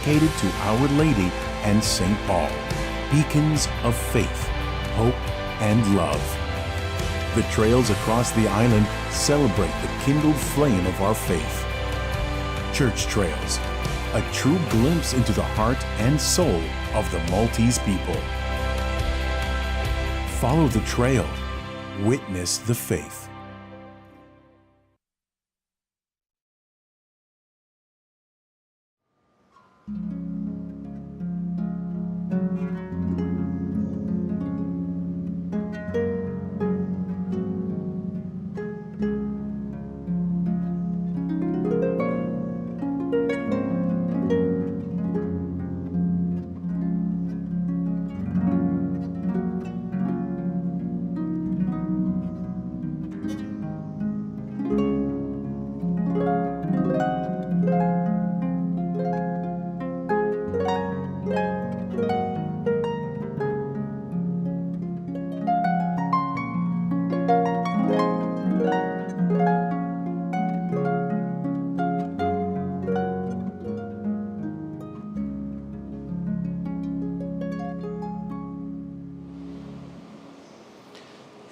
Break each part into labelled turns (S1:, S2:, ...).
S1: dedicated to Our Lady and St. Paul, beacons of faith, hope, and love. The trails across the island celebrate the kindled flame of our faith. Church Trails, a true glimpse into the heart and soul of the Maltese people. Follow the trail, witness the faith.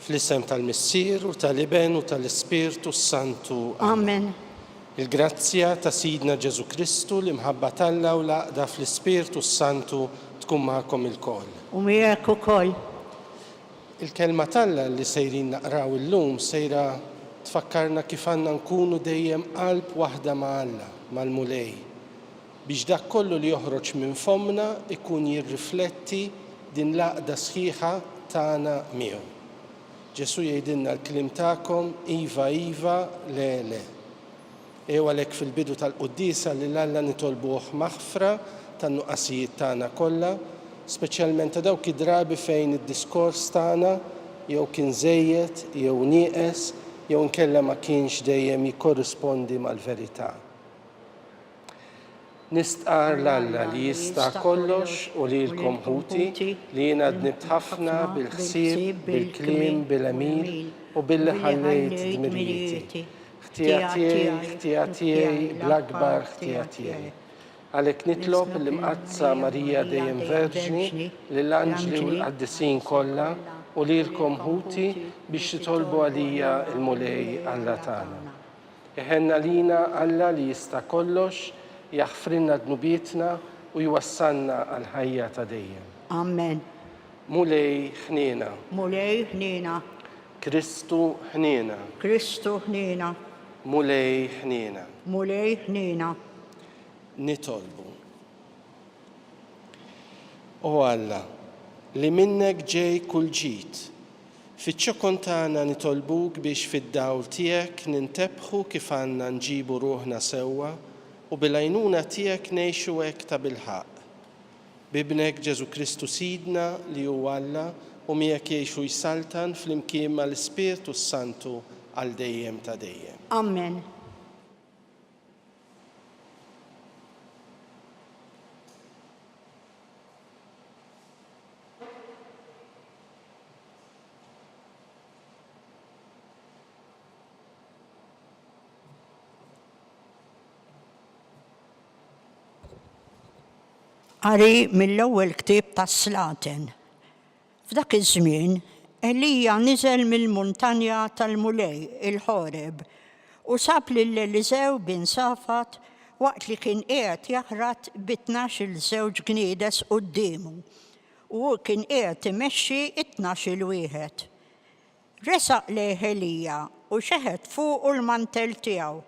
S2: Fl-isem tal-Missier u tal-Iben u tal-Ispirtu Santu.
S3: Amen.
S2: Il-grazzja ta' Sidna Ġesu Kristu li mħabba Alla u l-Aqda fl-Ispirtu Santu tkun magħkom ilkoll.
S3: U miegħek ukoll.
S2: Il-kelma Alla li sejrin naqraw illum sejra tfakkarna kif għandna nkunu dejjem qalb waħda ma' Alla, mal-Mulej, biex dak kollu li joħroġ minn fomna ikun jirrifletti din l-Aqda sħiħa tagħna miegħu. Ġesu jgħidilna l-klim tagħkom iva iva le le. Għalhekk fil-bidu tal-Quddisa li l-Alla nitolbuh maħfra tan-nuqqasijiet tagħna kollha, speċjalment ta' dawk id-drabi fejn id-diskors tagħna jew kien żejjed jew nieqes jew inkella ma kienx dejjem jikkorrispondi mal-verità. Nistqar l-Alla li jista' kollox u lilkom ħuti li jiena dnibt ħafna bil-ħsieb, bil-kliem, bil-għamil u billi ħallejt dmirijieti. Ħtija tiegħi bl-akbar ħtija tiegħi. Għalhekk nitlob l-imqazza Marija dejjem Verġni lill-anġli u l-qaddisin kollha u lilkom ħuti biex titolbu għalija l-Mulej Alla tagħna. Iħenna lina Alla li jista' kollox, jaħfrinna dnubietna u jwassalna għal ħajja ta' dejjem.
S3: Amen.
S2: Mulej ħniena.
S3: Mulej ħniena.
S2: Kristu ħniena.
S3: Kristu ħniena.
S2: Mulej ħniena.
S3: Mulej ħniena.
S2: Nitolbu. O Alla, li minnek ġej kull ġid, fiċ-ċokon tagħna nitolbuk biex fid-dawl tiegħek nintebħu kif għandna nġibu ruħna sewwa u bil-għajnuna tiegħek ngħixu hekk ta' bil-ħaq. Bibnek Ġesu Kristu Sidna li huwa Alla u miegħek jgħixu jsaltan flimkien mal-Ispirtu Santu għal dejjem ta' dejjem.
S3: Amen. Qari mill-ewwel ktieb tas-Slatin. F'dak iż-żmien Elija niżel mill-muntanja tal-Mulej, il-Ħoreb, u sab lil Eliżew bin Safat waqt li kien qiegħed jaħrat b'12 żewġ gniedes qudiemu u kien qiegħed imexxi 12 wieħed. Resaq lejh Elija u xeħed fuqu l-mantel tiegħu.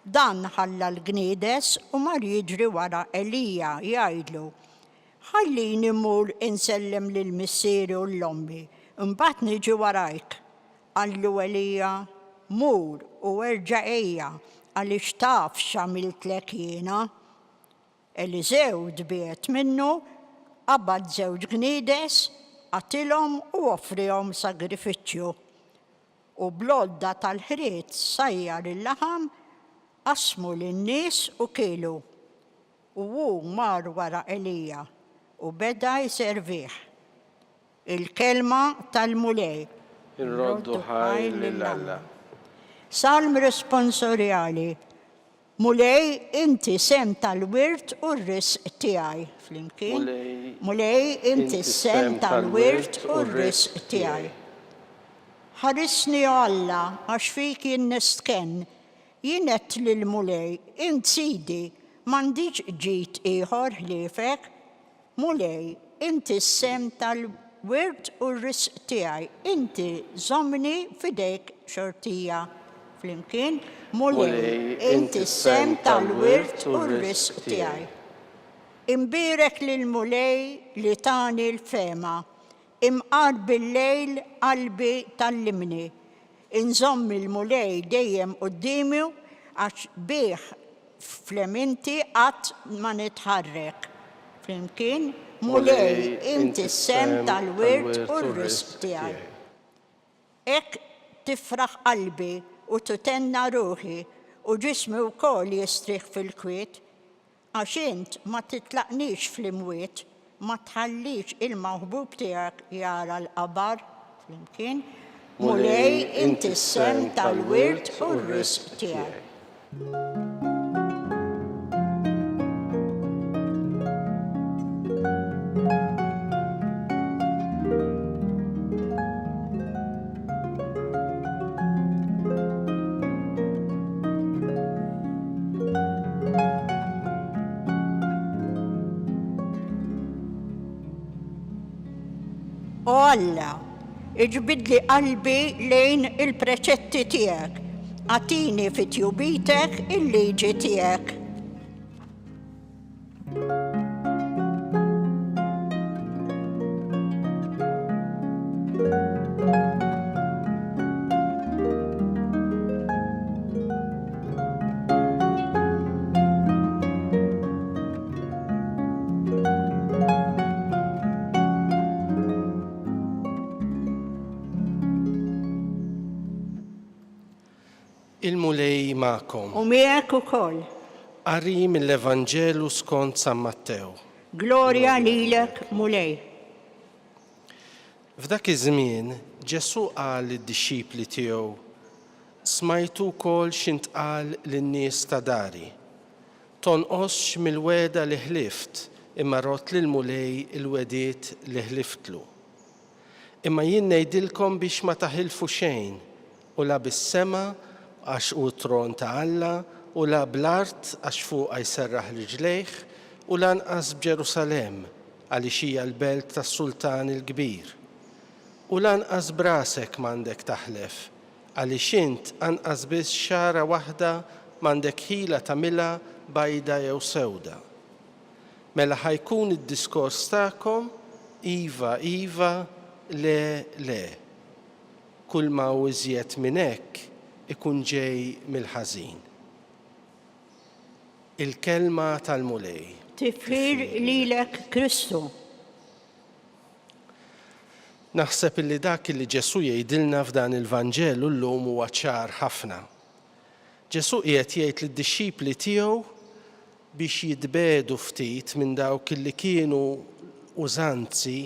S3: Dan ħalla l-gniedes u mar jiġri wara Elija jgħidlu: ħallini mmur insellem lill-missieri u l-ommi, imbagħad niġi warajk. Qallu Elija: mur u erġa' ejja għaliex taf x'għamiltlek jiena. Eliżew dbiet minnu, qabad żewġ gniedes, qatilhom u offrihom sagrifiċċju. U blodda tal-ħriet sajjar il-laħam qasmu lin-nies u kielu. U hu mar wara Elija u beda jservih. Il-kelma tal-Mulej.
S2: Irroddu ħajl lill-Alla.
S3: Salm responsorjali. Mulej inti sem tal-wirt u r-risq tiegħi. Flimkien. Mulej inti sem tal-wirt u r-risq tiegħi. Ħarisni Alla għax fik jien nistkenn, jien qed lil Mulej, int Sidi m'għandix ġid ieħor ħliefek. Mulej, inti sem tal-wirt u r-risq tiegħi, inti żommni f'idejk xortija. Flimkien, Mulej, inti sem tal-wirt u r-risq tiegħi. Imbirek lil Mulej li tani l-fema, imqar bil-lejl qalbi tal-limni. Inżomm il-Mulej dejjem qudiemi għax bih fleminti qatt ma nitħarrek. Flimkien, Mulej, inti sem tal-wirt u r-risq tiegħi. Hekk tifraħ qalbi u tutenna ruħi u ġismi wkoll jistrieħ fil-kwiet, għax int ma titlaqnix fl-imwiet, ma tħallix il-maħbub tiegħek jara l-qabar. Flimkien, Mulej, inti sem tal-wirt u r-risq tiegħi. O Alla, iġbidli qalbi lejn il-preċetti tiegħek, għatini fit-tjubitek il-liġi tiegħek.
S2: Il-Mulej ma'kom.
S3: U miegħek ukoll.
S2: Qari mill-Evanġelu skont San Mattew.
S3: Glorja lilek, Mulej.
S2: F'dak iż-żmien Ġesu qal lid-dixxipli tiegħu, smajtu wkoll x'intqal lin-nies ta' dari. Tonqosx mill-weda li ħlift, imma rott lil Mulej il-wediet li ħliftlu. Imma jien ngħidilkom biex ma taħilfu xejn, u la bis-sema għax hu tron ta' Alla, u la bl-art għax fuqha jserraħ riġlejh, u lanqas b'Ġerusalemm għaliex hija l-belt tas-Sultan il-Kbir. U lanqas brasek m'għandek taħlef, għaliex int anqas biss xara waħda m'għandek ħila tagħmilha bajda jew sewda. Mela ħajkun id-diskors tagħkom iva, iva, le, le. Kull ma hu iżjed minn hekk ikun ġej mill-ħażin. Il-kelma tal-Mulej.
S3: Tifħir lilek Kristu.
S2: Naħseb li dak li Ġesu jgħidilna f'dan il-Vanġelu llum huwa ċar ħafna. Ġesu qiegħed jgħid lid-dixxipli tiegħu biex jitbedu ftit minn dawk li kienu użanzi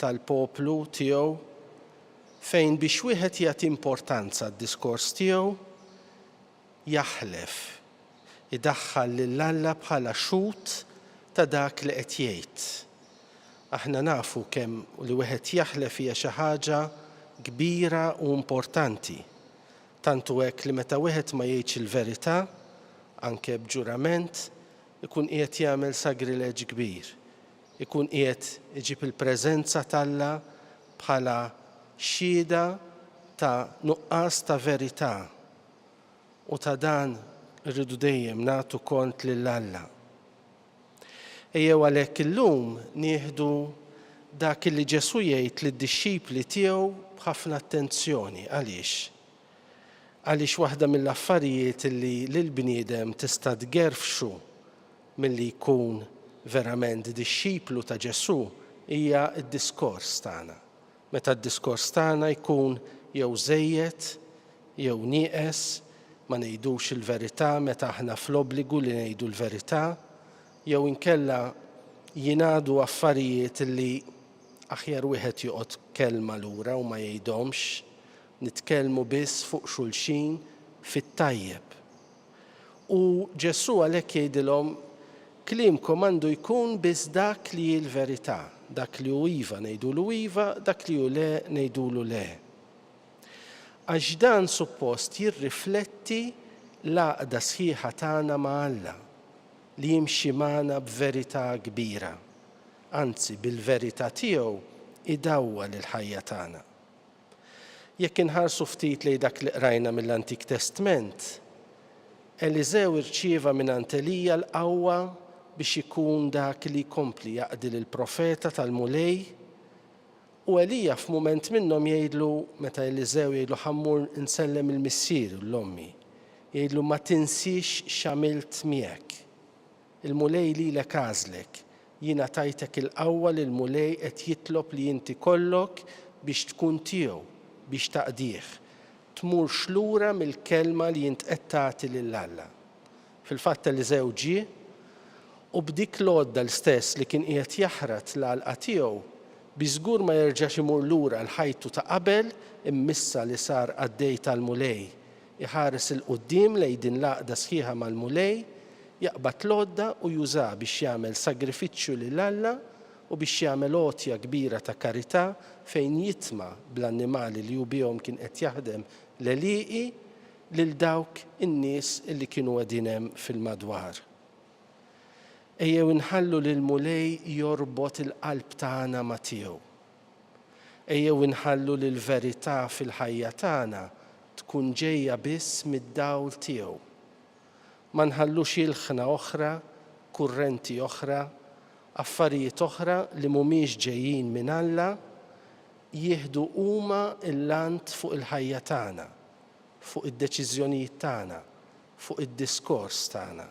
S2: tal-poplu tiegħu fejn biex wieħed jagħti importanza d-diskors tiegħu jaħlef, idaħħal lil Alla bħala xut ta' dak li qed jgħid. Aħna nafu kemm li wieħed jaħlef hija xi ħaġa kbira u importanti. Tantu hekk li meta wieħed ma jgħidx il-verità, anke b'ġurament, ikun qiegħed jagħmel sagrileġġ kbir. Ikun qiegħed iġib il-preżenza t'Alla bħala xhieda ta' nuqqas ta' verità. U ta' dan irridu dejjem nagħtu kont lill-Alla. Ejjew għalhekk illum nieħdu dak li Ġesu jgħid lid-dixxipli tiegħu b'ħafna attenzjoni. Għaliex? Għaliex waħda mill-affarijiet li lill-bniedem tista' tgerfxu milli jkun verament dixxiplu ta' Ġesu hija d-diskors tagħna. Meta d-diskors tagħna jkun jew żejjed jew nieqes, ma ngħidux il-verità meta aħna fl-obbligu li ngħidu l-verità, jew inkella jingħadu affarijiet li aħjar wieħed joqgħod kelma lura u ma jgħidhomx, nitkellmu biss fuq xulxin fit-tajjeb. U Ġesu għalhekk jgħidilhom kliemkom għandu jkun biss dak li hi l-verità, dak li hu iva ngħidulu iva, dak li hu le ngħidulu le. Għax dan suppost jirrifletti l-għaqda sħiħa tagħna ma' Alla li jimxi magħna b'verità kbira, anzi bil-verità tiegħu idawwa lill-ħajja tagħna. Jekk inħarsu ftit lejn dak li qrajna mill-Antik Testament, Eliżew irċieva mingħand Elija l-qawwa biex ikun dak li jkompli jaqdi lill-profeta tal-mulej, u Elija f'mument minnhom jgħidlu meta Eliżew jgħidlu ħammur insellem il-missier l-ommi, jgħidlu ma tinsix x'għamilt miegħek. Il-mulej lilek għażlek, jiena tajtek il-qawwa li l-mulej qed jitlob li inti kollok biex tkun tiegħu, biex taqdih, tmurx lura mill-kelma li jint qed tagħti lill-Alla. Fil-fatt Eliżew ġie u b'dik l-għodda l-istess li kien qiegħed jaħrat l-għalqa tiegħu biex żgur ma jerġax imur lura l-ħajtu ta' qabel immissa li sar għaddej tal-mulej, iħares il-qudiem lejn din l-għaqda sħiħa mal-mulej, jaqbad l-għodda u jużaha biex jagħmel sagrifiċċju lill-Alla u biex jagħmel għotja kbira ta' karità fejn jitma' bl-annimali li hu bihom kien qed jaħdem l-għeliqi lil dawk in-nies li kienu qegħdin hemm fil-madwar. Ejjew inħallu lill-mulej jorbot il-qalb tagħna ma' tiegħu. Ejjew inħallu lill-verità fil-ħajja tagħna tkun ġejja biss mid-dawl tiegħu. Ma nħallux ilħna oħra, kurrenti oħra, affarijiet oħra li mhumiex ġejjin minn Alla jieħdu huma l-lant fuq il-ħajja tagħna, fuq id-deċiżjonijiet tagħna, fuq id-diskors tagħna.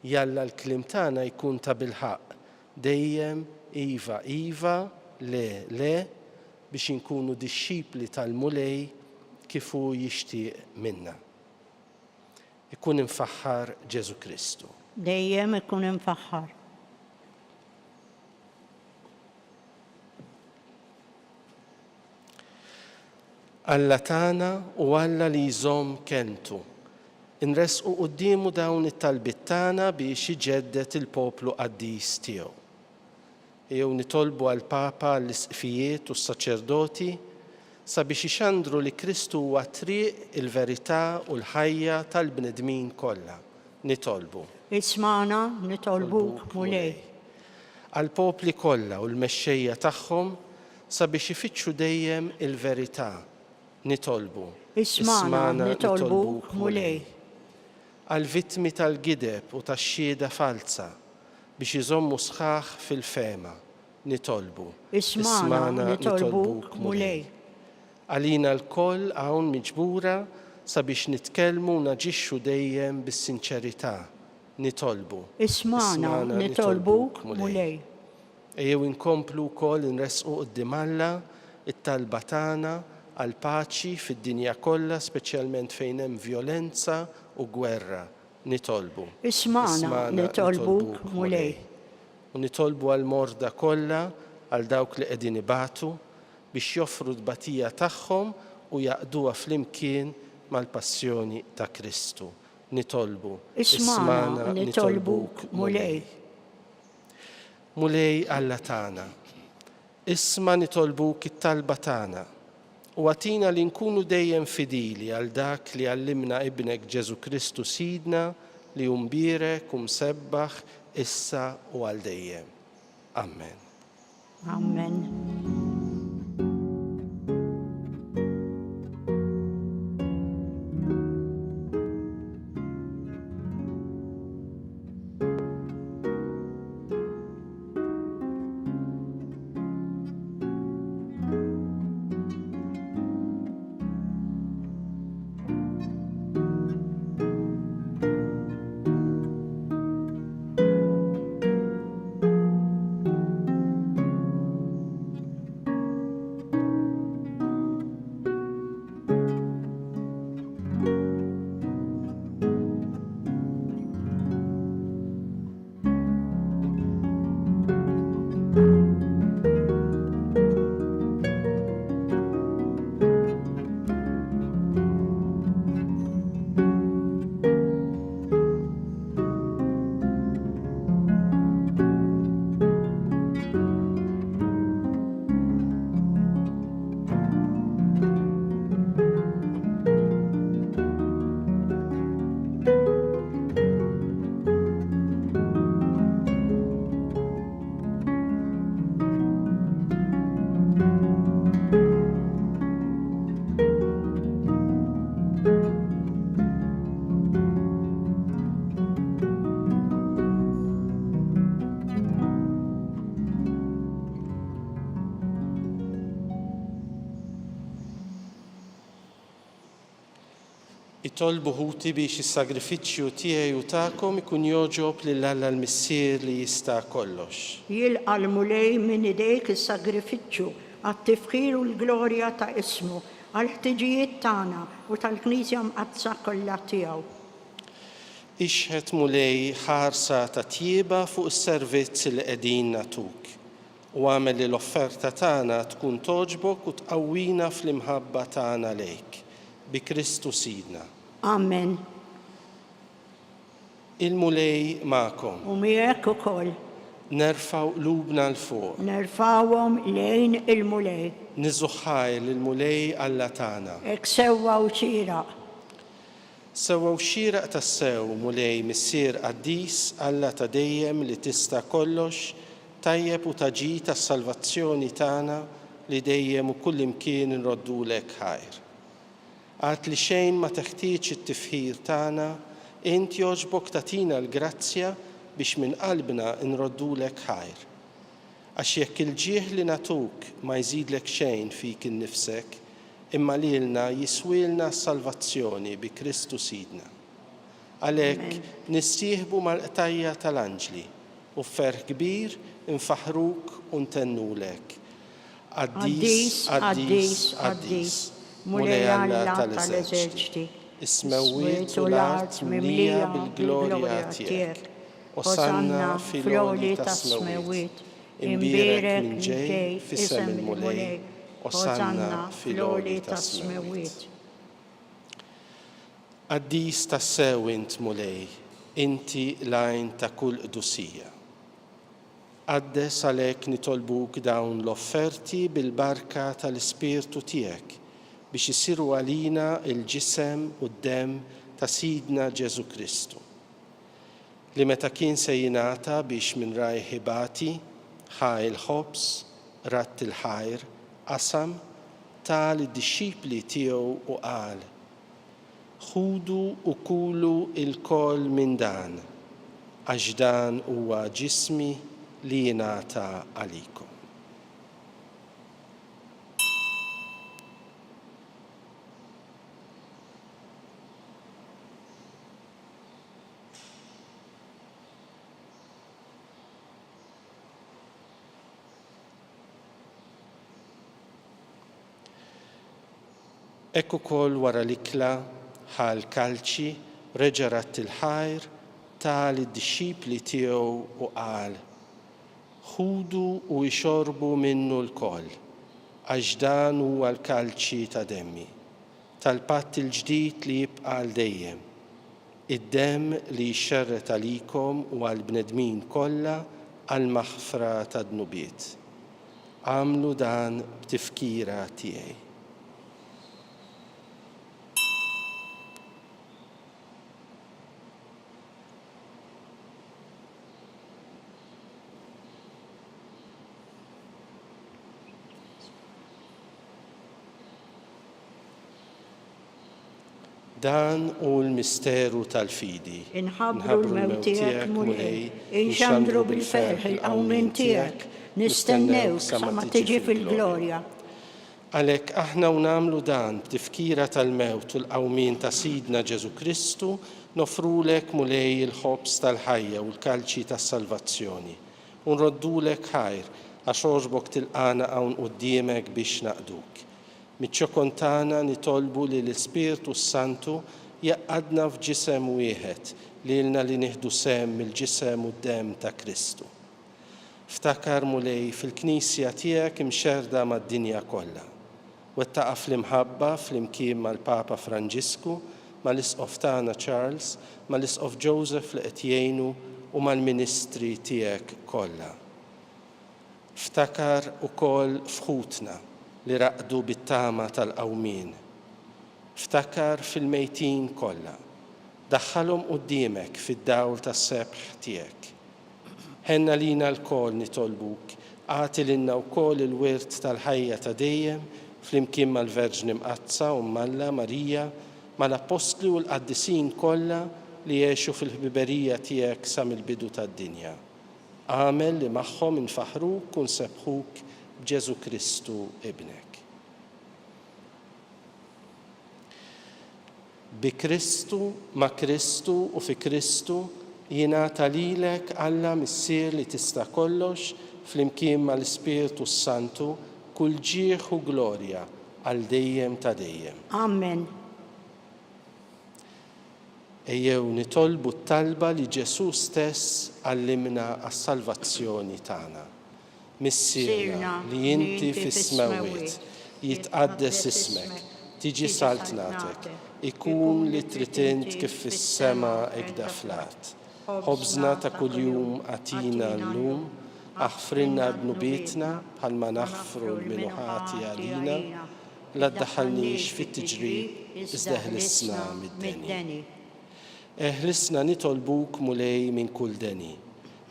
S2: Jalla l-kliem tagħna jkun ta' bilħaq dejjem iva iva, le le, biex inkunu dixxipli tal-mulej kif hu jixtieq minna. Ikun infaħħar Ġesu Kristu.
S3: Dejjem ikun infaħħar.
S2: Alla tagħna u Alla li jżomm kelmtu. Inresqu qudiemu dawn it-talbiet tagħna biex iġeddet il-poplu qaddis tiegħu. Jew nitolbu għall-Papa, l-isqfijiet u s-saċerdoti sabiex ixandru li Kristu huwa triq, il-verità u l-ħajja tal-bnedmin kollha. Nitolbu.
S3: Ismana nitolbuk mulej.
S2: Għall-popli kollha u l-mexxejja tagħhom sabiex ifittxu dejjem il-verità. Nitolbu.
S3: Ismana nitolbuk mulej.
S2: Għall-vittmi tal-gideb u tax-xhieda falsa biex iżommu sħaħ fil-fema. Nitolbu.
S3: Ismana nitolbuk mulej.
S2: Għalina l-koll hawn miġbura sabiex nitkellmu u naġixxu dejjem bis-sinċerità. Nitolbu.
S3: Ismana nitolbuk mulej.
S2: Ejjew inkomplu wkoll inresqu quddiem Alla it-talba tagħna għal paċi fid-dinja kollha, speċjalment fejn hemm vjolenza u gwerra. Nitolbu.
S3: Ismana nitolbuk mulej.
S2: U nitolbu għal morda kollha għal dawk li qegħdin ibatu biex joffru d-batija tagħhom u jaqduha flimkien mal-passjoni ta' Kristu. Nitolbu.
S3: Ismana nitolbuk mulej.
S2: Mulej Alla tagħna. Isma' nitolbuk it-talba tagħna u għatina li nkunu dejjem fidili għal dak li għallimna ibnek Ġesu Kristu Sidna li mbirek u msebbaħ issa u għal dejjem. Amen.
S3: Amen.
S2: Itolbu ħuti biex is-sagrifiċċju tiegħi u tagħkom ikun joġob lil Alla l-Missier li jista' kollox.
S3: Jilqa' l-mulej minn idejk is-sagrifiċċju għat-tifħir u l-glorja ta' ismu għall-ħtiġijiet tagħna u tal-Knisja mqazza kollha tiegħu.
S2: Ixħet mulej ħarsa ta' tjieba fuq is-servizz li qegħdin nagħtuk u għamel li l-offerta tagħna tkun toġbok u tqawwina fl-imħabba tagħna lejk bi Kristu Sidna.
S3: Amen.
S2: Il-mulej magħkom.
S3: U miegħek ukoll.
S2: Nerfaw qlubna l-fuq.
S3: Nerfawhom lejn il-mulej.
S2: Niżuħħaj lill-mulej Alla tagħna.
S3: Hekk sewwa u xieraq.
S2: Sewwa xieraq tas-sew mulej missier qaddis Alla ta' dejjem li tista' kollox tajjeb u taġi tas-salvazzjoni tagħna li dejjem u kull imkien nroddulek ħajr. Għad li xejn ma teħtieġ it-tifħir tagħna, int jogħġbok tagħtina l-grazzja biex minn qalbna nroddulek ħajr. Għax jekk il-ġieħ li natuk ma jżidlek xejn fik innifsek, imma lilna jiswilna s-salvazzjoni bi Kristu Sidna. Għalhekk nistieħbu mal-qtajja tal-anġli u fferħ kbir infaħruk u ntennulek. Qaddis, qaddis, qaddis. Mulej Alla tal-eżerċiti, is-semawwiet u l-art mimlija bil-glorja tiegħek. Osanna fil-għoli tas-semawwiet, imbierek minn ġej f'isem il-mulej. Osanna fil-għoli tas-semawwiet. Qaddis tas-sew int mulej, inti l-għajn ta' kull qdusija. Qaddes għalhekk nitolbuk dawn l-offerti bil-barka tal-Ispirtu tiegħek biex isiru għalina il-ġisem u d-dem ta' Sidna Ġesu Kristu. Li meta kien se jingħata biex minn rajħibati, ħaj il-ħobs, ratt il-ħajr, qasam, tal id-dixxipli tiegħu u qal: ħudu u kulu il-kol minn dan, għax dan huwa ġismi li jingħata għalikom. Ekku kol wara l-ikla ħal kalċi reġa' ratt il-ħajr tal id-dixxipli tiegħu u qal: ħudu u jxorbu minnu l-koll, għax dan huwa l-kalċi ta' demmi, tal-patt il-ġdid li jibqa' għal dejjem, id-demm li jxerret għalikom u għall-bnedmin kollha għal maħfra ta' dnubiet. Għamlu dan b'tifkira tiegħi. Dan u l-misteru tal-fidi.
S3: Inħabbru l-mewt tiegħek mulej, inxandru bil-ferħ il-qawmin tiegħek, nistennew sa ma tiġi fil-glorja.
S2: Għalhekk aħna u nagħmlu dan b'tifkira tal-mewt u l-qawmin ta' Sidna Ġesu Kristu nofrulek mulej il-ħobs tal-ħajja u l-kalċi tas-salvazzjoni. U nroddulek ħajr għax għoġbok tilqana hawn quddiemek biex naqduk. Miċ-ċokontana nitolbu li l-Ispirtu Santu jaqqadna f'ġisem wieħed lilna li nieħdu sem mill-ġisem u d-dem ta' Kristu. Ftakar mulej fil-Knisja tiegħek imxerda mad-dinja kollha. Wettaqa' fl-imħabba fl-imkien mal-Papa Franġisku, mal-Isqof tagħna Charles, mal-Isqof Joseph li qed jgħinu u mal-Ministri tiegħek kollha. Ftakar ukoll f'ħutna li raqdu bit-tama tal-qawmin. Ftakar fil-mejtin kollha. Daħħalhom quddiemek fid-dawl tas-sebħ tiegħek. Ħenna lina l-kol nitolbuk, għati lilna wkoll il-wirt tal-ħajja ta' dejjem flimkien mal-Verġni Mqazza u Malla Marija, mal-Apostli u l-Qaddisin kollha li jgħixu fil-ħbiberija tiegħek sa mill-bidu tad-dinja. Għamel li magħhom infaħruk u nsebħuk b'Ġesu Kristu ibnek. Bi Kristu, ma' Kristu u fi Kristu jingħata lilek Alla missier li tista' kollox flimkien mal-Ispiritu Santu kull ġieħ u glorja għal dejjem ta' dejjem.
S3: Amen.
S2: Ejjew nitolbu t-talba li Ġesu stess għallimna għas-salvazzjoni tagħna. Missierna li inti fis-smawiet, jitqaddes ismek, tiġi saltnatek, ikun li trid int kif fis-sema hekk fl-art. Ħobżna ta' kuljum għatina llum, aħfrinna b'nubietna bħalma naħfru l-minuħati għalina, la ddaħħalniex fit-tiġrib iżda ħlisna mid-deni. Eħlisna nitolbuk mulej minn kull deni.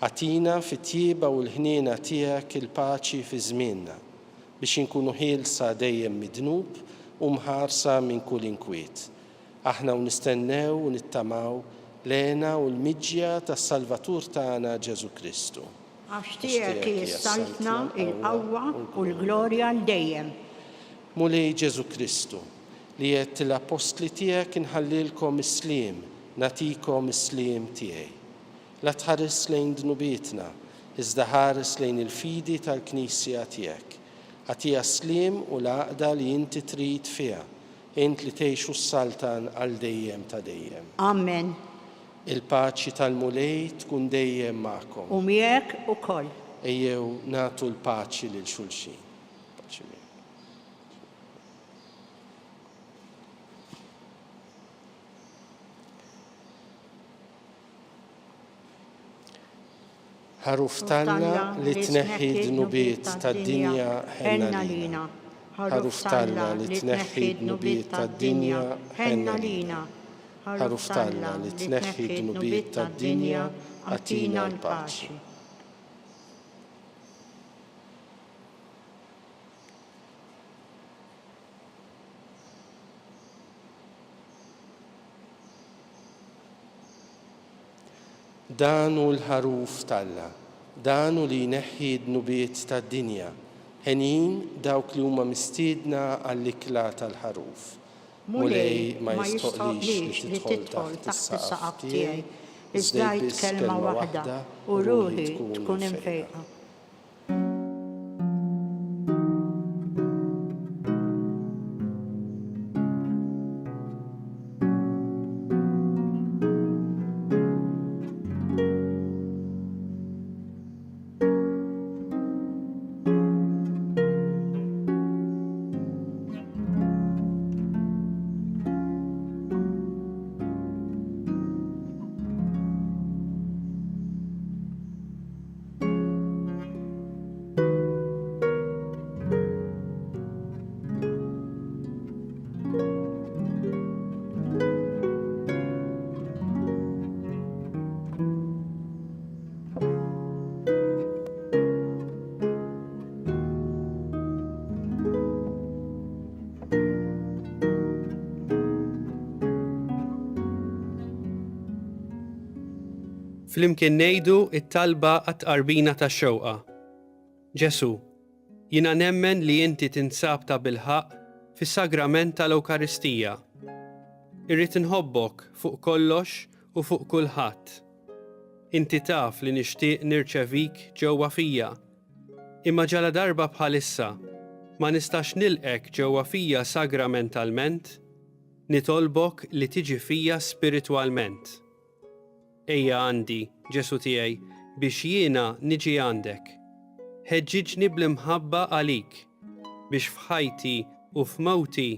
S2: Għatina fit-tjieba u l-ħniena tiegħek il-paċi fi żmienna biex inkunu ħielsa dejjem midnub u mħarsa minn kull inkwiet. Aħna nistennew u nittamaw lena u l-miġja tas-Salvatur tagħna Ġesu Kristu.
S3: Għax tiegħek jissaltna il-qawwa u l-glorja l dejjem.
S2: Mulej Ġesu Kristu li qed l-apostli tiegħek inħallilkom isliem, natikom isliem tiegħi. La tħares lejn dnubietna, iżda ħares lejn il-fidi tal-Knisja tiegħek. Għatija slim u l-għaqda li inti trid fiha, int li tgħixu s-saltan għal dejjem ta' dejjem.
S3: Amen.
S2: Il-paċi tal-mulej tkun dejjem magħkom.
S3: U miegħek ukoll.
S2: Ejjew nagħtu l-paċi lil xulxin. Ħaruf Talla li tneħħi d-nubiet tad-dinja ħenna lina. Ħaruf Talla li tneħħi d-nubiet tad-dinja ħenna lina. Ħaruf Talla li tneħħi d-nubiet tad-dinja għatina l-paċi. Danu l-ħaruf Talla, danu li jneħħi d-nubiet tad-dinja, ħenin dawk li huma mistiedna għall-ikla tal-ħaruf. Mulej ma jistoqlix li tidħol taħt is-saqaf tiegħi, iżda kelma waħda u ruħi tkun imfejqa.
S4: Flimkien ngħidu it-talba għat-qarbina tax-xewqa. Ġesu, jiena nemmen li inti tinsab ta' bilħaq fis-sagrament tal-Ewkaristija. Irrid inħobbok fuq kollox u fuq kulħadd. Inti taf li nixtieq nirċevik ġewwa fija. Imma ġala darba bħalissa ma nistax nilqek ġewwa fija sagramentalment, nitolbok li tiġi fija spiritwalment. Ejja għandi, Ġesu tiegħi, biex jiena niġi għandek. Ħeġġiġni bl-imħabba għalik, biex f'ħajti u f'mewti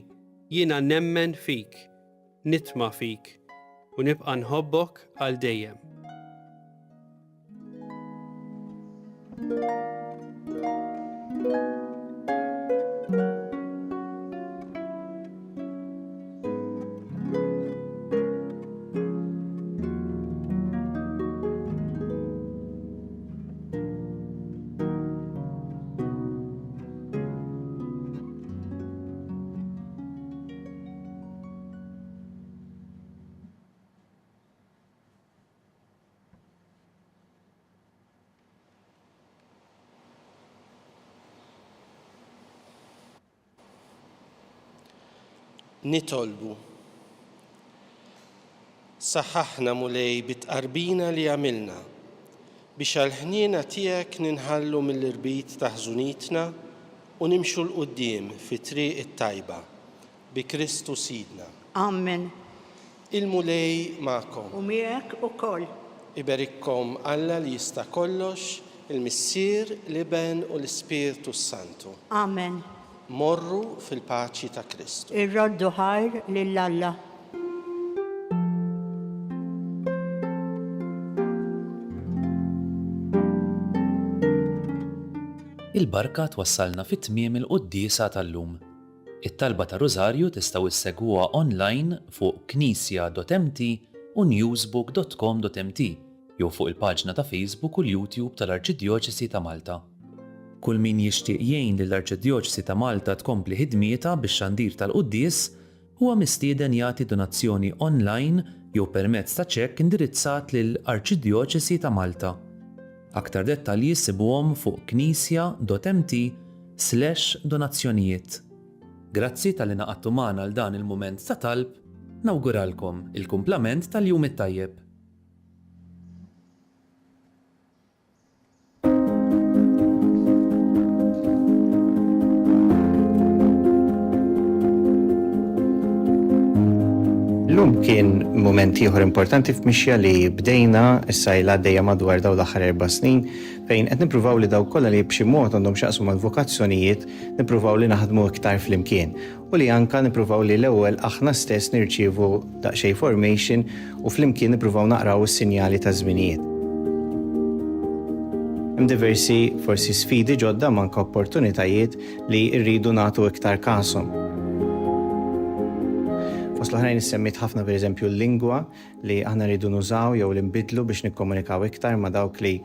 S4: jiena nemmen fik, nitma' fik u nibqa' nħobbok għal dejjem.
S2: Nitolbu. saħħaħna mulej bitqarbina li għamilna biex għal-ħniena tiegħek ninħallu mill-irbit ta' ħżunitna u nimxu l-qudiem fi triq it-tajba bi Kristu Sidna.
S3: Amen.
S2: Il-mulej ma'kom.
S3: U miegħek ukoll.
S2: Iberikkom Alla li jista' kollox, il-Missier, l-Iben u l-Ispirtu Santu.
S3: Amen.
S2: Morru fil-paċi ta' Kristu.
S3: Irroddu ħajr lill-Alla.
S5: Il-barka twassalna fit-tmiem il-qudiesa tal-lum. It-talba ta' Rożarju tistgħu issegwuha online fuq knisja.mt u newsbook.com.mt jew fuq il-paġna ta' Facebook u l-YouTube tal-Arċidjoċesi ta' Malta. Kull min jixtieq jgħin lill-Arċidjoċesi ta' Malta tkompli ħidmieta bix-xandir tal-quddies huwa mistieden jagħti donazzjoni online jew permezz ta' ċekk indirizzat lill-Arċidjoċesi ta' Malta. Aktar dettalji sibuhom fuq knisja.mt/donazzjonijiet. Grazzi tal-li naqattu magħna għal dan il-mument ta' talb, nawguralkom il-kumplament tal-jum it-tajjeb.
S6: L-lum kien moment ieħor importanti f'mixja li bdejna s-sajla għaddejja madwar daw l-aħħar 4 snin fejn qed nippruvaw li daw kollha li b'xi mod għandhom x'aqsmu mal-vokazzjonijiet nippruvaw li naħdmu iktar flimkien u li anke nippruvaw li l-ewwel aħna stess nirċievu daqsxejn formation u flimkien nippruvaw naqraw is-sinjali ta' żminijiet. Hemm diversi forsi sfidi ġodda manka opportunitajiet li rridu nagħtu iktar kasom. Fost l-oħrajn issemmit ħafna pereżempju l-lingwa li aħna rridu nużaw jew li nbidlu biex nikkomunikaw iktar ma' dawk li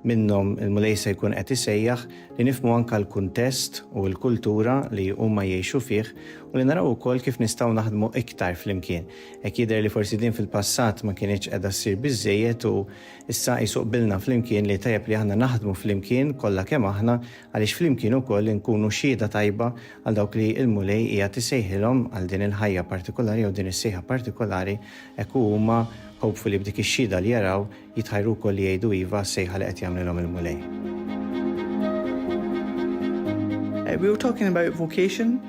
S6: minnhom il-mulej se jkun qed isejjaħ li nifhmu anke l-kuntest u l-kultura li huma jgħixu fih u li naraw ukoll kif nistgħu naħdmu iktar flimkien. Hekk jidher li forsi din fil-passat ma kienx qiegħda ssir biżżejjed u issa jsuqbilna flimkien li tajjeb li aħna naħdmu flimkien kollha kemm aħna għaliex flimkien ukoll nkunu xhieda tajba għal dawk li l-mulej qiegħed isejħilhom għal din il-ħajja partikolari u din is-sejħa partikolari hekk huma hopefully b'dik ix-xhieda li jaraw jitħajru wkoll li jgħidu iva s-sejħa li qed jagħmlilhom il-mulej.
S7: We were talking about vocation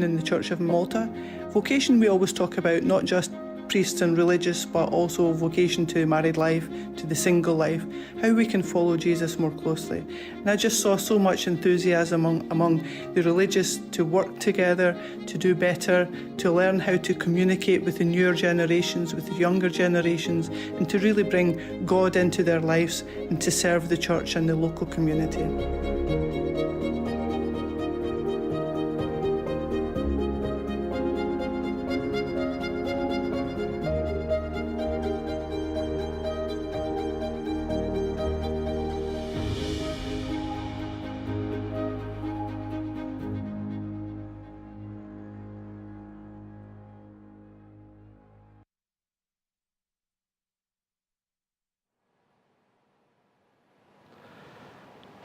S7: in the Church of Malta. Vocation we always talk about not just priests and religious, but also vocation to married life, to the single life, how we can follow Jesus more closely. And I just saw so much enthusiasm among the religious to work together, to do better, to learn how to communicate with the newer generations, with the younger generations, and to really bring God into their lives and to serve the church and the local community.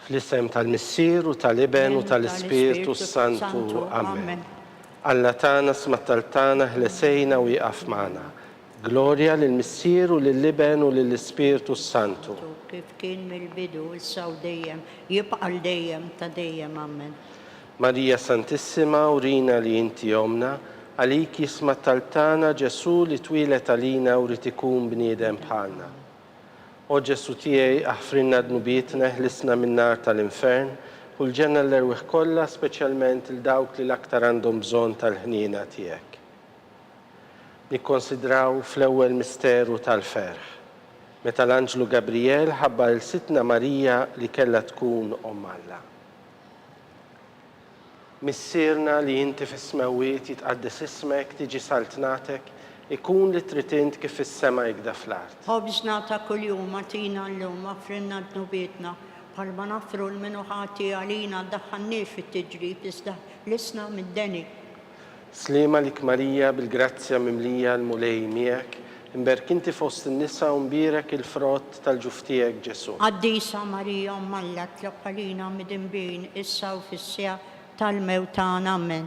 S2: Fl-isem tal-Missier u tal-Iben u tal-Ispirtu Santu. Amen. Alla tagħna smattal tagħna ħlesejna u jqaf magħna. Glorja lill-Missier u lill-Iben u lill-Ispirtu Santu.
S3: Kif kien mill-bidu issa u dejjem jibqa' dejjem ta' dejjem. Amen.
S2: Marija Santissima urina li inti omna, għalik jismattal tagħna Ġesu li twilet għalina u rid ikun bniedem bħalna. O Ġesu tiegħi aħfrinna dnubietna ħlisna min-nar tal-infern u l-ġenna l-erwieħ kollha speċjalment il dawk li l-aktar għandhom bżonn tal-ħniena tiegħek. Nikkonsidraw fl-ewwel misteru tal-ferħ. Meta l-Anġlu Gabriel ħabbar il-Sitna Marija li kellha tkun Omm Alla. Missierna li inti fis-smawiet jitqaddes ismek tiġi saltnatek ikun li tritint kif is-sema jgda fl-art.
S3: Ħobżna ta' kuljum atina llum aħfrinna dnubietna bħalma nafru l-minuħati għalina ddaħħalniex fit-tiġrib iżda lisna mid-deni.
S2: Slima lik Marija bil-grazzja mimlija l-mulej miegħek, imberkinti fost in-nisa u mbierek il-frott tal-ġuf tiegħek Ġesu.
S3: Qaddisa Marija Omm Alla tlob għalina mid-inbien issa u fis-sija tal-mewt tagħna. Amen.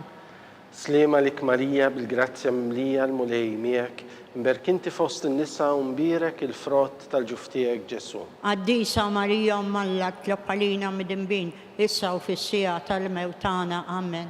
S2: سليمة لك ماريا بالجراتيا مملية المولي ميك مباركنتي fost النساء ومبيرك الفروت tal-ġuftijek Ġesu.
S3: Għaddisa Marija Malla tloppalina mid-imbin, issa u fissija tal-mewtana. Amen.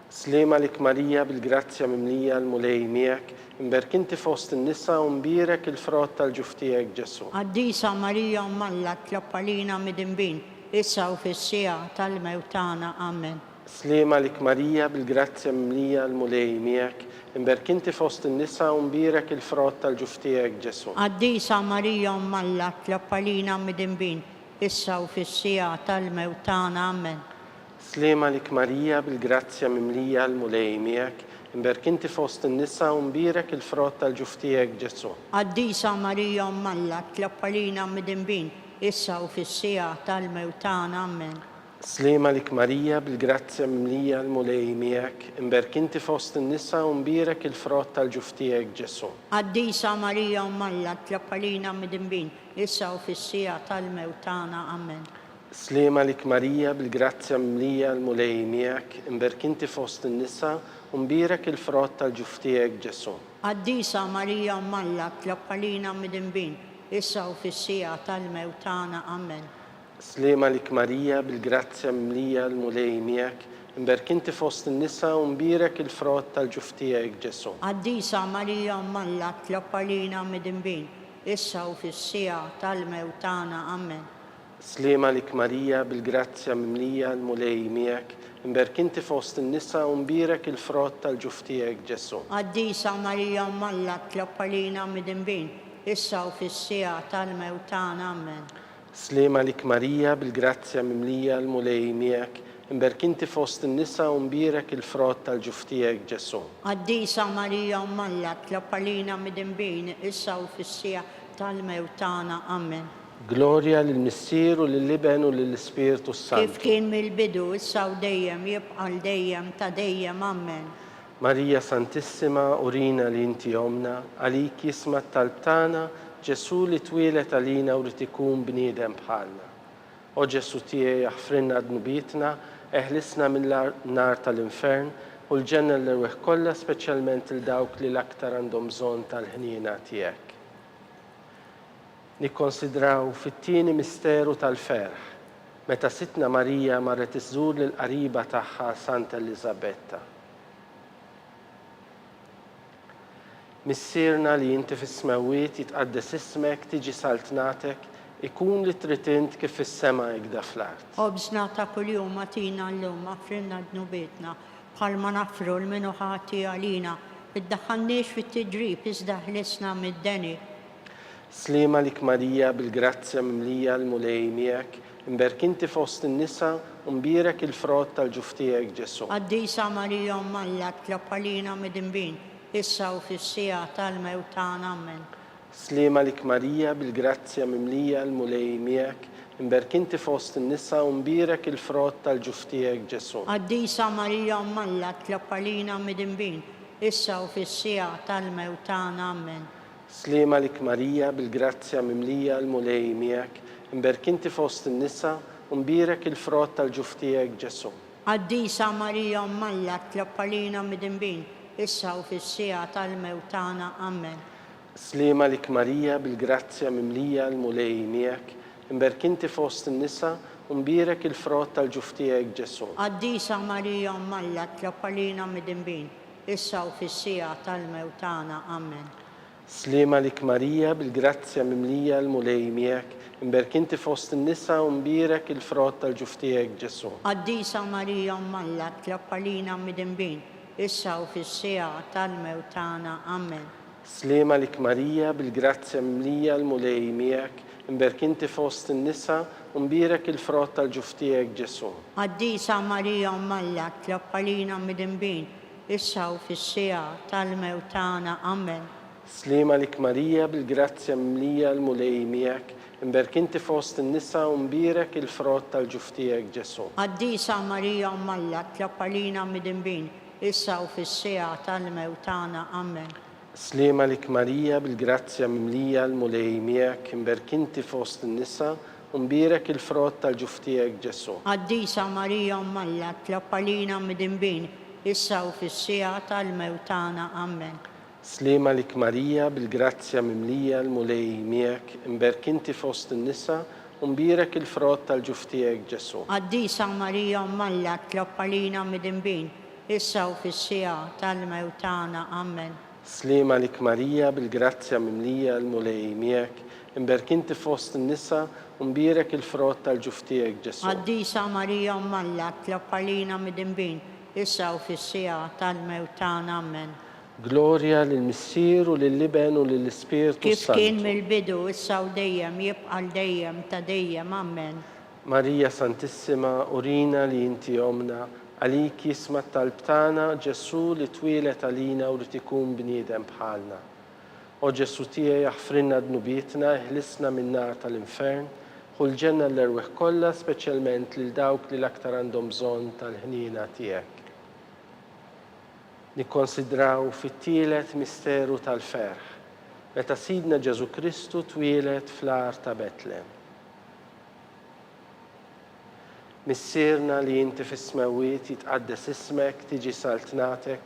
S2: سليمة لك ماريا بالجراتيا مملية المولي ميك مباركنتي fost النساء ومبيرك الفروت tal-ġuftijek Ġesu.
S3: Għaddisa Marija Malla tloppalina mid-imbin, issa u fissija tal-mewtana. Amen.
S2: سليمة لك ماريا بالجراتيا مملية المولي ميك مباركنتي fost النساء ومبيرك الفروت tal-ġuftijek Ġesu.
S3: Għaddisa Marija Malla tloppalina mid-imbin, issa u fissija tal-mewtana. Amen.
S2: سليمة لك ماريا بالجراتيا مملية المولي ميك مباركنتي fost النساء ومبيرك الفروت tal-ġuftijek Ġesu.
S3: Għaddisa Marija Malla tloppalina mid-imbin, issa u fissija tal-mewtana. Amen.
S2: سليمة لك ماريا بالجراتيا مملية المولي ميك مباركنتي fost النساء ومبيرك الفروت tal-ġuftijek Ġesu.
S3: Għaddisa Marija Malla tloppalina mid-imbin, issa u fissija tal-mewtana. Amen.
S2: سليمة لك ماريا بالجراتيا مملية المولي ميك مباركنتي fost النساء ومبيرك الفروت tal-ġuftijek Ġesu.
S3: Għaddisa Marija Malla tloppalina mid-imbin, issa u fissija tal-mewtana. Amen.
S2: سليمة لك ماريا بالجراتيا مملية المولي ميك مباركنتي fost النساء ومبيرك الفروت tal-ġuftijek Ġesu.
S3: Għaddisa Marija Malla tloppalina mid-imbin, issa u fissija tal-mewtana. Amen.
S2: سليمة لك ماريا بالجراتيا مملية المولي ميك مباركنتي fost النساء ومبيرك الفروت tal-ġuftijek Ġesu.
S3: Għaddisa Marija Malla tloppalina mid-imbin, issa u fissija tal-mewtana. Amen.
S2: سليمة لك ماريا بالجراتيا مملية المولي ميك مباركنتي fost النساء ومبيرك الفروت tal-ġuftijek Ġesu.
S3: Għaddisa Marija Malla tloppalina mid-imbin, issa u fissija tal-mewtana. Amen.
S2: Gloria lill-Missier u lill-Iben u lill-Ispiritu
S3: Kif
S2: Sant.
S3: kien mill-bidu, issa u dejjem jibqa' l-dejjem ta' dejjem. Amen.
S2: Marija Santissima, urina li inti omna, għalik jisma tal-tana, Ġesu li twilet għalina u rrid ikun bniedem bħalna. O Ġesu tiegħi jaħfrinna dnubitna, eħlisna mill-nar tal-infern u l-ġenna l-irweħ kollha speċjalment il dawk li l-aktar għandhom bżonn tal-ħniena tiegħek. Nikkonsidraw fit-tieni misteru tal-ferħ, meta sitna Marija marret iżżur lill-qariba tagħha Santa Elisabetta. Missierna li inti fis-smawiet jitqaddes ismek tiġi saltnatek ikun li tritint kif fis-sema jgda fl-art.
S3: Obżna ta' kuljum matina l-lum, affrinna dnubietna, bħalma nafru l-minu ħati għalina, iddaħħalniex fit-tiġrib, iżda ħlisna mid-deni.
S2: Slima lik Marija bil-grazzja mimlija l-mulej miegħek, imberkinti fost in-nisa u mbirek il-frott tal-ġuftijek Ġesu.
S3: Għaddisa Marija Malla tloppalina mid-imbin, issa u fissija tal-mewtana. Amen.
S2: Slima lik Marija bil-grazzja mimlija l-mulej miegħek, imberkinti fost in-nisa u mbirek il-frott tal-ġuftijek Ġesu.
S3: Għaddisa Marija Malla tloppalina mid-imbin, issa u fissija tal-mewtana. Amen.
S2: Slima lik Marija bil-grazzja mimlija l-mulej miegħek, imberkinti fost in-nisa u mbirek il-frott tal-ġuftijek Ġesu.
S3: Għaddisa Marija Malla tloppalina mid-imbin, issa u fissija tal-mewtana. Amen.
S2: Slima lik Marija bil-grazzja mimlija l-mulej miegħek, imberkinti fost in-nisa u mbirek il-frott tal-ġuftijek Ġesu.
S3: Għaddisa Marija Malla tloppalina mid-imbin, issa u fissija tal-mewtana. Amen.
S2: Slima lik Marija bil-grazzja mimlija l-mulej miegħek, imberkinti fost in-nisa u mbirek il-frott tal-ġuftijek Ġesu.
S3: Għaddisa Marija Malla tloppalina mid-imbin, issa u fissija tal-mewtana. Amen.
S2: Slima lik Marija bil-grazzja mimlija l-mulej miegħek, imberkinti fost in-nisa u mbirek il-frott tal-ġuftijek Ġesu.
S3: Għaddisa Marija Malla tloppalina mid-imbin, issa u fissija tal-mewtana. Amen.
S2: Slima lik Marija bil-grazzja mimlija l-mulej miegħek, imberkinti fost in-nisa u mbirek il-frott tal-ġuftijek Ġesu.
S3: Għaddisa Marija Malla tloppalina mid-imbin, issa u fissija tal-mewtana. Amen.
S2: Slima lik Marija bil-grazzja mimlija l-mulej miegħek, imberkinti fost in-nisa u mbirek il-frott tal-ġuftijek Ġesu.
S3: Għaddisa Marija Malla tloppalina mid-imbin, issa u fis-sija tal-mewt tagħna. Amen.
S2: سليمة لك ماريا بالجراتيا مملية المولي ميك مبارك انت فوسط النساء ومبيرك الفرات تالجفتيك جسو.
S3: Qaddisa Marija Malla tlob għalina mid-inbin, issa u fis-sija tal-mewt tagħna. Amen.
S2: سليمة لك ماريا بالجراتيا مملية المولي ميك مبارك انت فوسط النساء ومبيرك الفرات تالجفتيك جسو.
S3: Qaddisa Marija Malla tlob għalina mid-inbin, issa u fis-sija tal-mewt tagħna. Amen.
S2: Gloria للمسير ولللبن وللسبيرتو
S3: Kif kien
S2: سانتو.
S3: mill-bidu, issa u dejjem jibqa' l-dejjem ta' dejjem. Amen.
S2: ماريا سانتissima أورينا لي انت يومنا عليكي اسم الطلبتانا جسو لتويلة علينا ولتكون بنيدم بحالنا. O Ġesu tiegħi jaħfrinna dnubietna, ħlisna minn nar tal-infern, u l-ġenna l-erweħ kollha, speċjalment lil dawk li l-aktar għandhom bżonn tal-ħnina tiegħek. Nikkonsidraw fit-tielet misteru tal-ferħ, meta Sidna Ġesu Kristu twieled fl-ar ta' Betlem. Missierna li inti fis-smawiet jitqaddes ismek, tiġi saltnatek,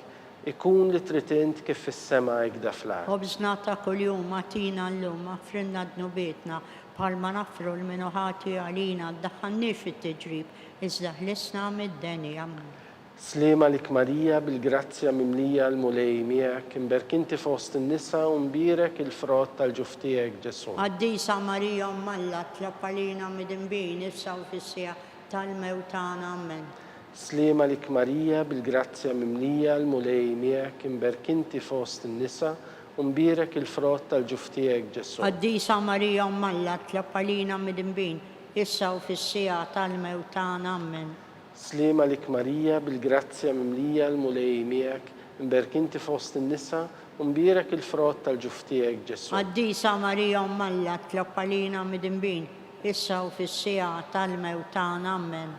S2: ikun li tritint kif fis-sema jgda fl-ard.
S3: Ħobżna ta' kuljum għatina llum, aħfrinna dnubietna, bħalma nafru l-minuħati għalina, ddaħħalniex fit-tiġrib, iżda ħlisna mid-deni. Amen.
S2: Slima lik Marija bil-grazzja mimlija l-mulej miegħek, imberk inti fost in-nisa u mbirek il-frott tal-ġuftijek Ġesu.
S3: Qaddisa Marija Malla tlob għalina mid-inbin, issa u fis-sija tal-mewt tagħna. Amen.
S2: Slima lik Marija bil-grazzja mimlija l-mulej miegħek, imberk inti fost in-nisa u mbirek il-frott tal-ġuftijek Ġesu.
S3: Qaddisa Marija Malla tlob għalina mid-inbin, issa u fis-sija tal-mewt tagħna. Amen.
S2: Slima lik Marija bil-grazzja mimlija l-mulej miegħek, imberk inti fost in-nisa u mbirek il-frott tal-ġuftijek Ġesu.
S3: Qaddisa Marija Malla tlob għalina mid-inbin, issa u fis-sija tal-mewt tagħna. Amen.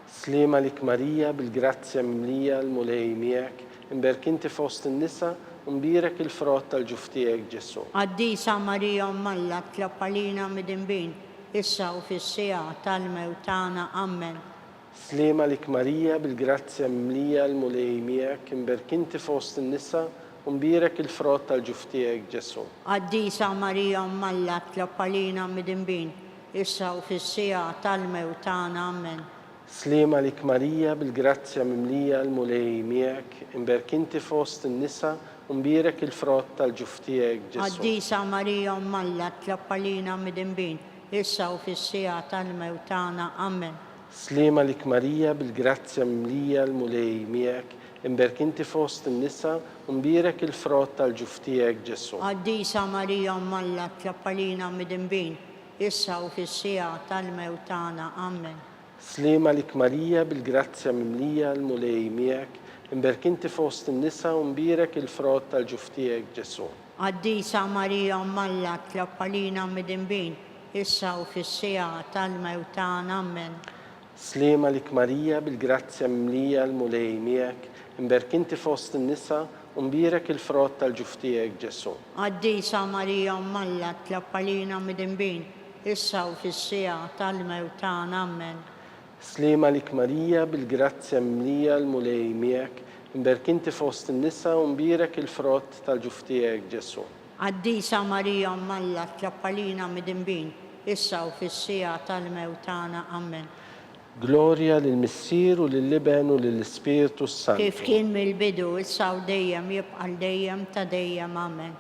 S2: Slima lik Marija bil-grazzja mimlija l-mulej miegħek, imberk inti fost in-nisa u mbirek il-frott tal-ġuftijek Ġesu.
S3: Qaddisa Marija Malla tlob għalina mid-inbin, issa u fis-sija tal-mewt tagħna. Amen.
S2: Slima lik Marija bil-grazzja mimlija l-mulej miegħek, imberk inti fost in-nisa u mbirek il-frott tal-ġuftijek Ġesu.
S3: Qaddisa Marija Malla tlob għalina mid-inbin, issa u fis-sija tal-mewt tagħna. Amen.
S2: Slima lik Marija bil-grazzja mimlija l-mulej miegħek, imberk inti fost in-nisa u mbirek il-frott tal-ġuftijek Ġesu.
S3: Qaddisa Marija Malla tlob għalina mid-inbin, issa u fis-sija tal-mewt tagħna. Amen.
S2: Slima lik Marija bil-grazzja mimlija l-mulej miegħek, imberk inti fost in-nisa u mbirek il-frott tal-ġuftijek Ġesu.
S3: Qaddisa Marija Malla tlob għalina mid-inbin, issa u fis-sija tal-mewt tagħna. Amen.
S2: Slima lik Marija bil-grazzja mimlija l-mulej miegħek, imberk inti fost in-nisa u mbirek il-frott tal-ġuftijek Ġesu.
S3: Qaddisa Marija Malla tlob għalina mid-inbin, issa u fis-sija tal-mewt tagħna. Amen.
S2: Slima lik Marija bil-grazzja mimlija l-mulej miegħek, imberk inti fost in-nisa u mbirek il-frott tal-ġuftijek Ġesu.
S3: Qaddisa Marija Malla tlob għalina mid-inbin, issa u fis-sija tal-mewt tagħna. Amen.
S2: Slima lik Marija bil-grazzja mimlija l-mulej miegħek, imberk inti fost in-nisa u mbirek il-frott tal-ġuftijek Ġesu.
S3: Qaddisa Marija Malla tlob għalina mid-inbin, issa u fis-sija tal-mewt tagħna. Amen.
S2: Gloria lill-Missier u lill-Liben u lill-Ispirtu Santu.
S3: Kif kien mill-bidu, issa u dejjem jibqa' l-dejjem ta' dejjem. Amen.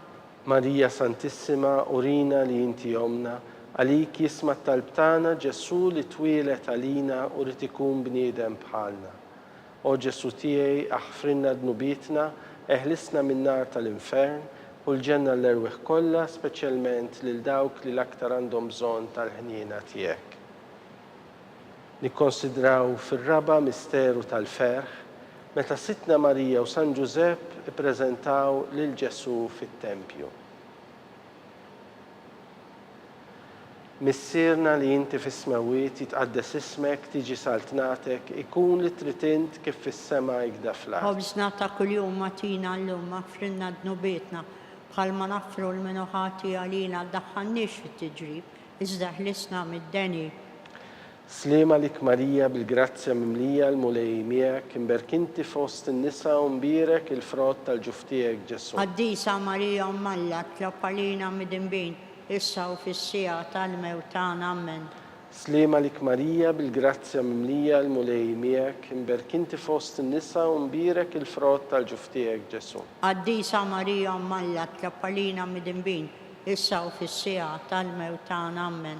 S2: Marija Santissima, urina li inti jomna, għalik jisma talbtana Ġesu li twilet għalina u li tikun bniedem bħalna. O Ġesu tiegħi aħfrinna dnubietna, eħlisna minn nar tal-infern u l-ġenna l-erweħ kollha, speċjalment lil dawk li l-aktar għandhom bżonn tal-ħniena tiegħek. Nikkonsidraw fir-raba misteru tal-ferħ, meta Sitna Marija u San Ġusepp ippreżentaw lil Ġesu fit-Tempju. Missierna li inti fis-smawiet jitqaddes ismek, tiġi saltnatek, ikun li tritint kif fis-sema jgda fl-ard.
S3: Ħobżna ta' kuljum għatina llum, aħfrinna dnubietna, bħalma nafru l-minuħati għalina, ddaħħalniex fit-tiġrib, iżda ħlisna mid-deni.
S2: سليمة لك ماريا بالجرازيا مملية المولي مياك مبارك انت في وسط النساء ومبارك الفرات tal-ġuftijek Ġesu.
S3: Għaddisa Marija Malla tlapalina midinbin, issa u fissija tal-mewt tagħna ammen.
S2: سليمة لك ماريا بالجرازيا مملية المولي مياك مبارك انت في وسط النساء ومبارك الفرات tal-ġuftijek Ġesu.
S3: Għaddisa Marija Malla tlapalina midinbin, issa u fissija tal-mewt tagħna ammen.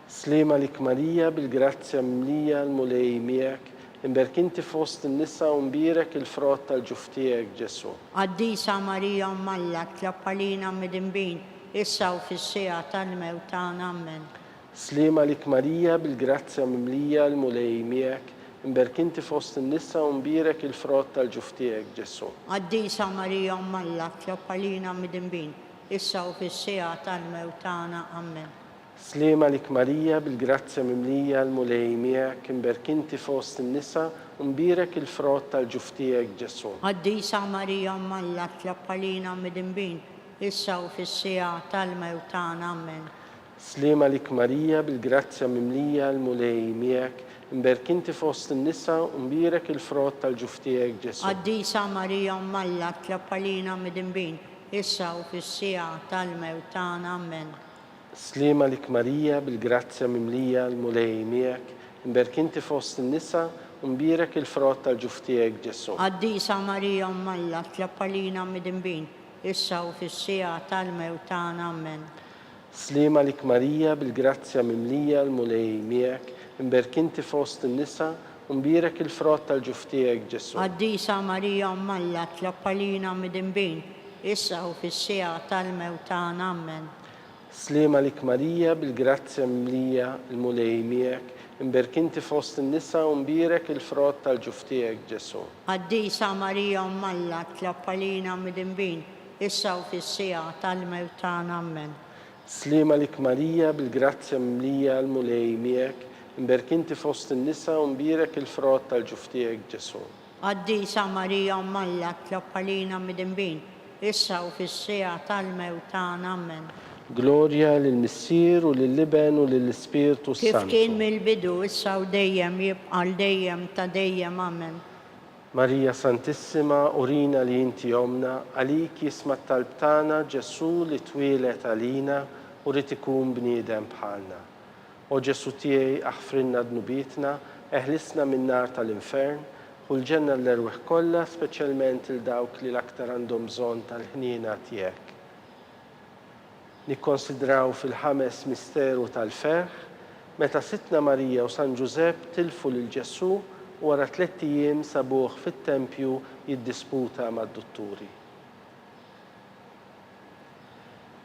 S2: سليمة لك ماريا بالجرازيا مملية المولي مياك مبارك انت في وسط النساء ومبارك الفرات tal-ġuftijek Ġesu.
S3: Għaddisa Marija Malla tlapalina midinbin, issa u fissija tal-mewt tagħna ammen.
S2: سليمة لك ماريا بالجرازيا مملية المولي مياك مبارك انت في وسط النساء ومبارك الفرات tal-ġuftijek Ġesu.
S3: Għaddisa Marija Malla tlapalina midinbin, issa u fissija tal-mewt tagħna ammen.
S2: سليمة لك ماريا بالجرازيا مملية المولي مياك مبارك انت في وسط النساء ومبارك الفرات tal-ġuftijek Ġesu.
S3: Għaddisa Marija Malla tlapalina midinbin, issa u fissija tal-mewt tagħna ammen.
S2: سليمة لك ماريا بالجرازيا مملية المولي مياك مبارك انت في وسط النساء ومبارك الفرات tal-ġuftijek Ġesu.
S3: Għaddisa Marija Malla tlapalina midinbin, issa u fissija tal-mewt tagħna ammen.
S2: سليمة لك ماريا بالجرازيا مملية المولي مياك مبارك انت في وسط النساء ومبارك الفرات tal-ġuftijek Ġesu.
S3: Għaddisa Marija Malla tlapalina midinbin, issa u fissija tal-mewt tagħna ammen.
S2: سليمة لك ماريا بالجرازيا مملية المولي مياك مبارك انت في وسط النساء ومبارك الفرات tal-ġuftijek Ġesu.
S3: Għaddisa Marija Malla tlapalina midinbin, issa u fissija tal-mewt tagħna ammen.
S2: سليمة لك ماريا بالجرازيا مملية المولي مياك مبارك انت في وسط النساء ومبارك الفرات tal-ġuftijek Ġesu.
S3: Għaddisa Marija Malla tlapalina midinbin, issa u fissija tal-mewt tagħna ammen.
S2: سليمة لك ماريا بالجرازيا مملية المولي مياك مبارك انت في وسط النساء ومبارك الفرات tal-ġuftijek Ġesu.
S3: Għaddisa Marija Malla tlapalina midinbin, issa u fissija tal-mewt tagħna ammen.
S2: Gloria lil-Missier u lill-Liben u lill-Ispirtu
S3: Kif
S2: Santu.
S3: kien mill-bidu issa u dejjem jibqa' dejjem ta' dejjem ammen.
S2: Marija Santissima, urina li inti omna, għalik jisma t-talb tagħna Ġesu li twilet għalina u rrid ikun bniedem bħalna. O Ġesu tiegħi aħfrinna dnubitna, eħlisna min-nar tal-infern, u l-ġenna l-erweħ kollha, speċjalment il dawk li l-aktar għandhom bżonn tal-ħniena tiegħek. Nikkonsidraw fil-ħames misteru tal-ferħ, meta Sitna Marija u San Ġusepp tilfu lil Ġesu wara 3 ijiem sabuh fit-tempju jiddisputa mad-dutturi.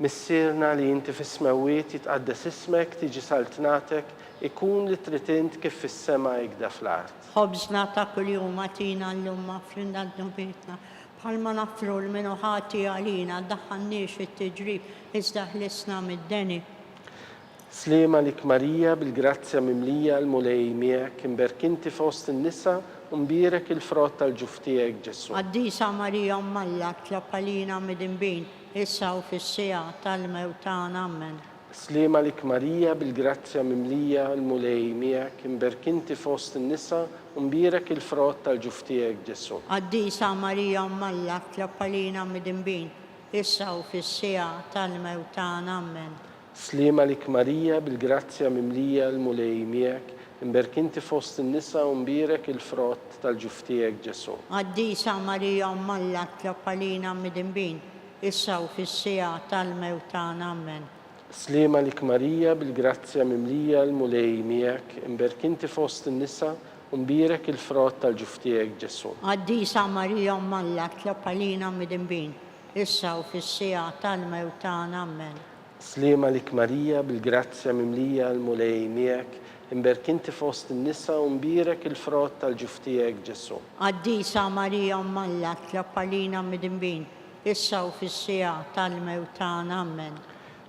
S2: Missierna li inti fis-smewwiet jitqaddes ismek, tiġi saltnatek, ikun li trid int kif fis-sema jgda fl-art.
S3: Ħobżna ta' kuljum għatina llum aħfrinna dnubitna, bħalma nafru l-minu ħati għalina, daħħannix fit-tiġrib, iżda ħlisna mid-deni.
S2: Slima lik Marija bil-grazzja mimlija l-mulej miegħek imberk inti fost in-nisa u mbierek il-frott tal-ġuftijek Ġesu.
S3: Għaddisa Marija Malla tlapalina midinbin, issa u fis-sija tal-mewt tagħna ammen.
S2: Slima lik Marija bil-grazzja mimlija l-mulej miegħek imberk inti fost in-nisa u mbierek il-frott tal-ġuftijek Ġesu.
S3: Għaddisa Marija Malla tlapalina midinbin, issa u fis-sija tal-mewt tagħna ammen.
S2: Slima lik Marija bil-grazzja mimlija l-mulej miegħek imberk inti fost in-nisa u mbierek il-frott tal-ġuftijek Ġesu.
S3: Għaddisa Marija Malla tlapalina midinbin, issa u fis-sija tal-mewt tagħna ammen.
S2: Slima lik Marija bil-grazzja mimlija l-mulej miegħek imberk inti fost in-nisa u mbierek il-frott tal-ġuftijek Ġesu.
S3: Għaddisa Marija Malla tlapalina midinbin, issa u fis-sija tal-mewt tagħna ammen.
S2: Slima lik Marija bil-grazzja mimlija l-mulej miegħek imberk inti fost in-nisa u mbierek il-frott tal-ġuftijek Ġesu.
S3: Għaddisa Marija Malla tlapalina midinbin, issa u fis-sija tal-mewt tagħna ammen.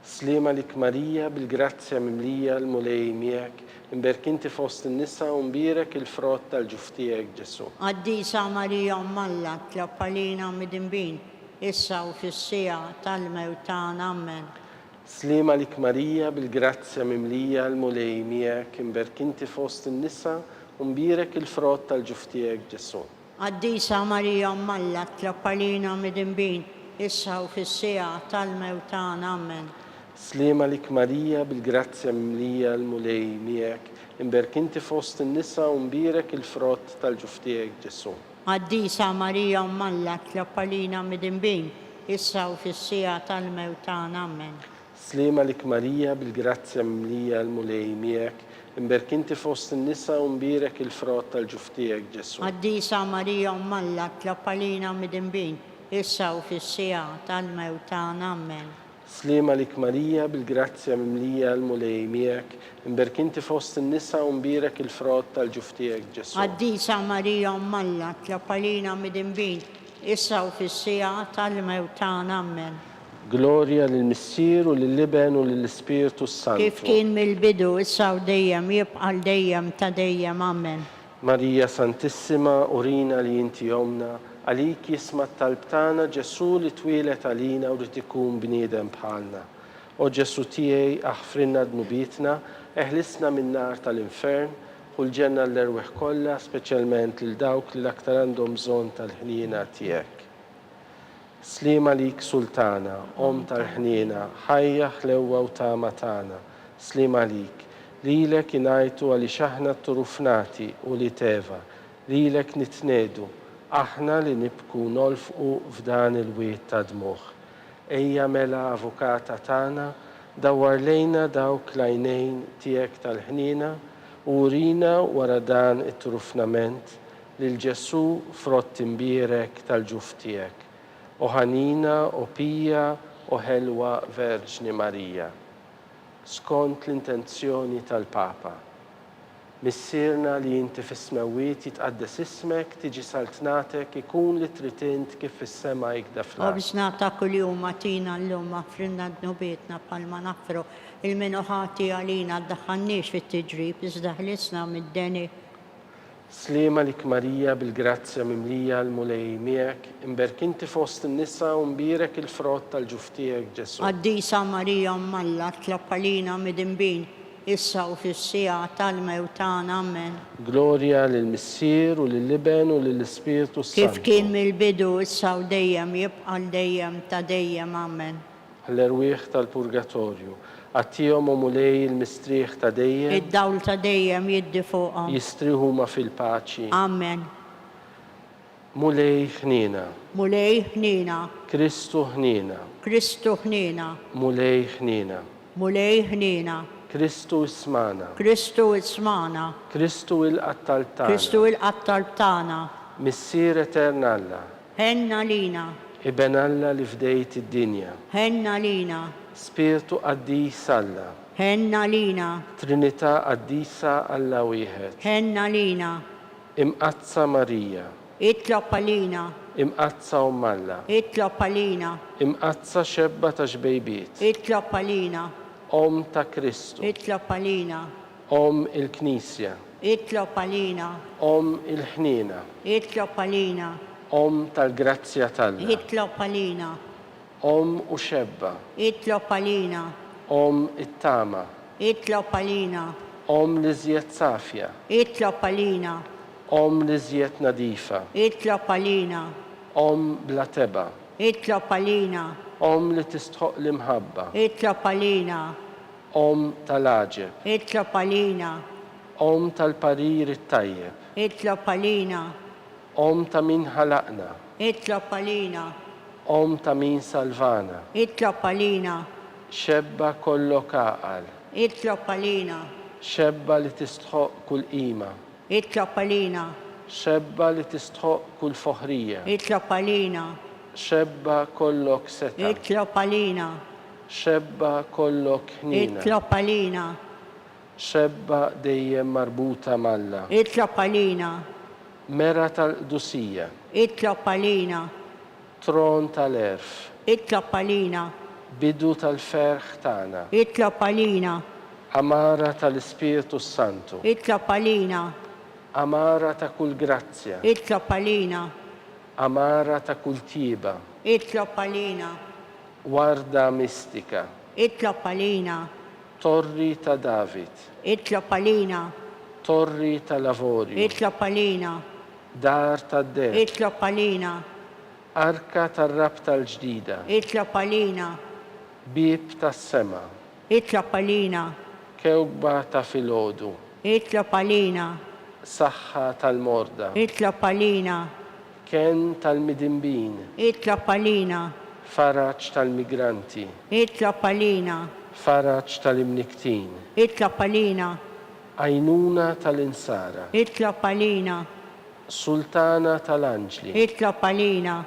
S2: Slima lik Marija bil-grazzja mimlija l-mulej miegħek imberk inti fost in-nisa u mbierek il-frott tal-ġuftijek Ġesu.
S3: Għaddisa Marija Malla tlapalina midinbin, issa u fis-sija tal-mewt tagħna ammen.
S2: سليمة لك ماريا بالجرازيا مملية المولي مياك مباركنتي فوسط النساء ومبيرك الفروت tal-ġuftijek Ġesu.
S3: Għaddisa Marija Malla tlappalina mid-imbin, issa u fis-sija tal-mewt tagħna. Amen.
S2: سليمة لك ماريا بالجرازيا مملية المولي مياك مباركنتي فوسط النساء ومبيرك الفروت tal-ġuftijek Ġesu.
S3: Għaddisa Marija Malla tlappalina mid-imbin, issa u fis-sija tal-mewt tagħna. Amen.
S2: سليمة لك ماريا بالجرازيا مملية المولي مياك مباركنتي فوسط النساء ومبيرك الفروت tal-ġuftijek Ġesu.
S3: Għaddisa Marija Malla tlappalina mid-imbin, issa u fis-sija tal-mewt tagħna. Amen.
S2: سليمة لك ماريا بالجرازيا مملية المولي مياك مباركنتي فوسط النساء ومبيرك الفروت tal-ġuftijek Ġesu.
S3: Għaddisa Marija Malla tlappalina mid-imbin, issa u fis-sija tal-mewt tagħna. Amen.
S2: Gloria lil-Missier u lill-Liben u lill-Ispiritu Santu.
S3: Kif kien mill-bidu, issa u dejjem jibqa' dejjem ta' dejjem. Amen.
S2: Marija Santissima, urina li inti jomna, għalik jisma t-talb tagħna Ġesu li twilet għalina u li tikun bniedem bħalna. O Ġesu tiegħi aħfrinna dnubietna, eħlisna min-nar tal-infern, u l-ġenna l-erweħ kollha, speċjalment lil dawk li l-aktar għandhom bżonn tal-ħniena tiegħek. Slima lik sultana, tal-ħniena, ħajja ħlewwa u tama tagħna. Slima lik, lilek ingħajtu għaliex aħna turufnati u li teva, lilek nitnedu, aħna li nibku nolfqu f'dan il-wiet ta' dmuħ. Ejja mela avukata tagħna, dawwar lejna dawk l-għajnejn tiegħek tal-ħniena u urina wara dan it-turufnament lil Ġesu frott imbierek tal-ġuf tiegħek. O ħanina, o pija, o ħelwa Verġni Marija. Skont l-intenzjoni tal-Papa. Missirna li inti fis-smawiet jitqaddes ismek, tiġi saltnatek, ikun li tritint kif fis-sema jikda
S3: U
S2: fl-ard.
S3: biex nagħta kuljum matina llum aħfrinna dnubietna bħalma nafru il-minuħati għalina ddaħħalniex fit-tiġrib, iżda ħlisna mid-deni.
S2: Slima lik Marija bil-grazzja mimlija l-mulej miegħek, imberkinti fost in-nisa u mbirek il-frott tal-ġuf tiegħek Ġesu.
S3: Għaddisa Marija Malla tlappalina mid-imbin, issa u fis-sija tal-mewt tagħna. Amen.
S2: Gloria lill-Missier u lill-Liben u lill-Ispiritu Santu.
S3: Kif kien mill-bidu, issa u dejjem jibqa' dejjem ta' dejjem. Amen.
S2: L-erwieħ tal-Purgatorju. Għattijom u mulej il-mistriħ ta' dejjem.
S3: Id-dawl ta' dejjem jiddi fuqhom.
S2: Jistriħu ma fil-paċi.
S3: Amen.
S2: Mulej ħnina.
S3: Mulej ħnina.
S2: Kristu ħnina.
S3: Kristu ħnina.
S2: Mulej ħnina.
S3: Mulej ħnina.
S2: Kristu ismana.
S3: Kristu ismana.
S2: Kristu il-qattal tana.
S3: Kristu il-qattal tagħna.
S2: Missier eternalla.
S3: Ħenna lina.
S2: Ibenalla li fdejt id-dinja.
S3: Ħenna lina.
S2: Spiritu qaddis Alla.
S3: Ħenna lina.
S2: Trinità qaddisa Alla wieħed.
S3: Ħenna lina.
S2: Imqazza Marija.
S3: Itlob għalina.
S2: Imqazza Alla.
S3: Itlob għalina.
S2: Imqazza xebba ta' xbejbiet.
S3: Itlob għalina.
S2: Om ta' Kristu.
S3: Itlob għalina.
S2: Om il-Knisja.
S3: Itlob għalina.
S2: Om il-ħnina.
S3: Itlob għalina.
S2: Om tal-grazzja talla.
S3: Itlob għalina.
S2: Om u xebba.
S3: Itlob għalina.
S2: Om it-tama.
S3: Itlob għalina.
S2: Om li żjed safja.
S3: Itlob għalina.
S2: Om li żjed nadifa.
S3: Itlob għalina.
S2: Om bla teba.
S3: Itlob għalina.
S2: Om li tistħoq l-imħabba.
S3: Itlob għalina.
S2: Om tal-aġeb.
S3: Itlob għalina.
S2: Om tal-parir it-tajjeb.
S3: Itlob għalina.
S2: Om ta' min ħalaqna.
S3: Itlob għalina.
S2: Om ta' min salvana.
S3: Itlob għalina.
S2: Xebba kollok aqal.
S3: Itlob għalina.
S2: Xebba li tistħoq kull qima.
S3: Itlob għalina.
S2: Xebba li tistħoq kull foħrija.
S3: Itlob għalina.
S2: Xebba kollok seta.
S3: Itlob għalina.
S2: Xebba kollok ħnina.
S3: Itlob għalina.
S2: Xebba dejjem marbuta malla.
S3: Itlob għalina.
S2: Mera tal-Qdusija.
S3: Itlob għalina.
S2: Tron tal-erf.
S3: Itlob għalina.
S2: Bidu tal-ferħ tagħna.
S3: Itlob għalina.
S2: Amara tal-Ispiritu Santu.
S3: Itlob għalina.
S2: Amara ta' kull grazzja.
S3: Itlob għalina.
S2: Amara ta' kull tiba.
S3: Itlob għalina.
S2: Warda mistika.
S3: اطلب علينا
S2: torri ta' David,
S3: اطلب علينا
S2: torri ta' Lavorio,
S3: اطلب علينا
S2: dar ta' Der,
S3: اطلب علينا
S2: arka ta' rabta l-ġdida,
S3: اطلب علينا
S2: bib ta' sema,
S3: اطلب علينا
S2: kewba ta' filodu,
S3: اطلب علينا
S2: saħħa tal-morda,
S3: اطلب علينا
S2: ken tal-midimbin,
S3: اطلب علينا
S2: faraċ tal-migranti,
S3: اطلب علينا
S2: faraċ tal-imniktin,
S3: اطلب علينا
S2: għajnuna tal-insara,
S3: اطلب علينا
S2: sultana tal-anġli,
S3: اطلب علينا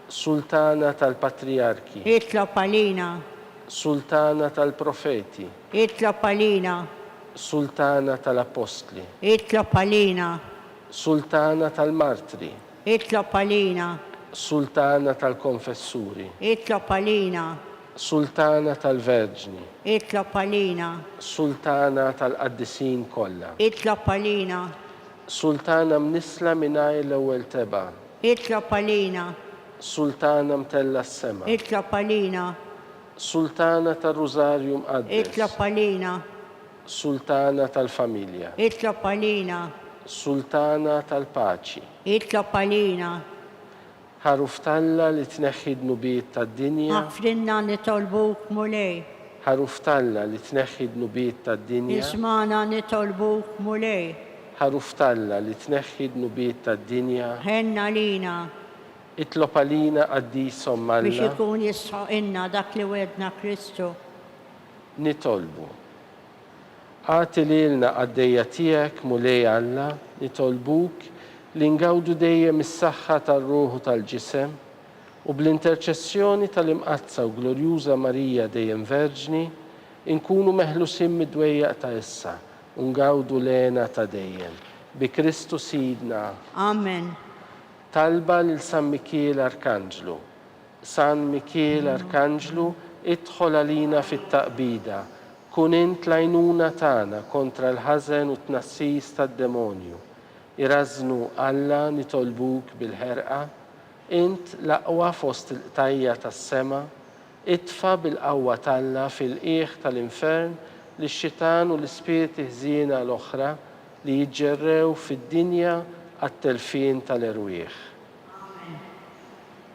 S2: sultana tal-patriarki,
S3: اطلب علينا
S2: sultana tal-profeti,
S3: اطلب علينا
S2: sultana tal-apostli,
S3: اطلب علينا
S2: sultana tal-martri,
S3: اطلب علينا
S2: sultana tal-konfessuri,
S3: اطلب علينا
S2: sultana tal-verġni,
S3: اطلب علينا
S2: sultana tal-qaddisin kollha,
S3: اطلب علينا
S2: sultana mnisla mingħajr l-ewwel teba,
S3: اطلب علينا
S2: sultana mtella s-sema,
S3: اطلب علينا
S2: sultana tal-Rużarju mqaddes,
S3: اطلب علينا
S2: sultana tal-familja,
S3: اطلب علينا
S2: sultana tal-paċi,
S3: اطلب علينا
S2: ħaruftalla li tneħħi d-nubiet tad-dinja,
S3: اغفرنا نطلبوك مولاي
S2: ħaruftalla li tneħħi d-nubiet tad-dinja,
S3: اسمعنا نطلبوك مولاي
S2: ħaruftalla li tneħħi d-nubiet tad-dinja,
S3: هنا لينا
S2: itlob għalina qaddisom
S3: biex
S2: Alla,
S3: ikun jisħaqinna dak li wedna Kristu.
S2: nitolbu. Għati lilna għaddejja tiegħek mulej Alla, nitolbuk li ngawdu dejjem is-saħħa tar-ruħu tal-ġisem u bl-interċessjoni tal-imqazza u glorjuża Marija dejjem Verġni inkunu meħlusin mid-dwejjaq ta' issa u ngawdu lena ta' dejjem. Bi Kristu Sidna.
S3: Amen.
S2: Talba lil San Mikiel Arkanġlu. San Mikiel Arkanġlu, idħol għalina fit-taqbida. Kun int l-għajnuna tagħna kontra l-ħażen u t-tnassis tad-demonju. Iraznu Alla nitolbuk bil-ħerqa, int l-aqwa fost il-qtajja tas-sema, itfa bil-qawwa talla fil-qiegħ tal-infern li x-xitan u l-ispirti ħżiena l-oħra li jiġġerrew fid-dinja għat-telfin tal-erwieħ.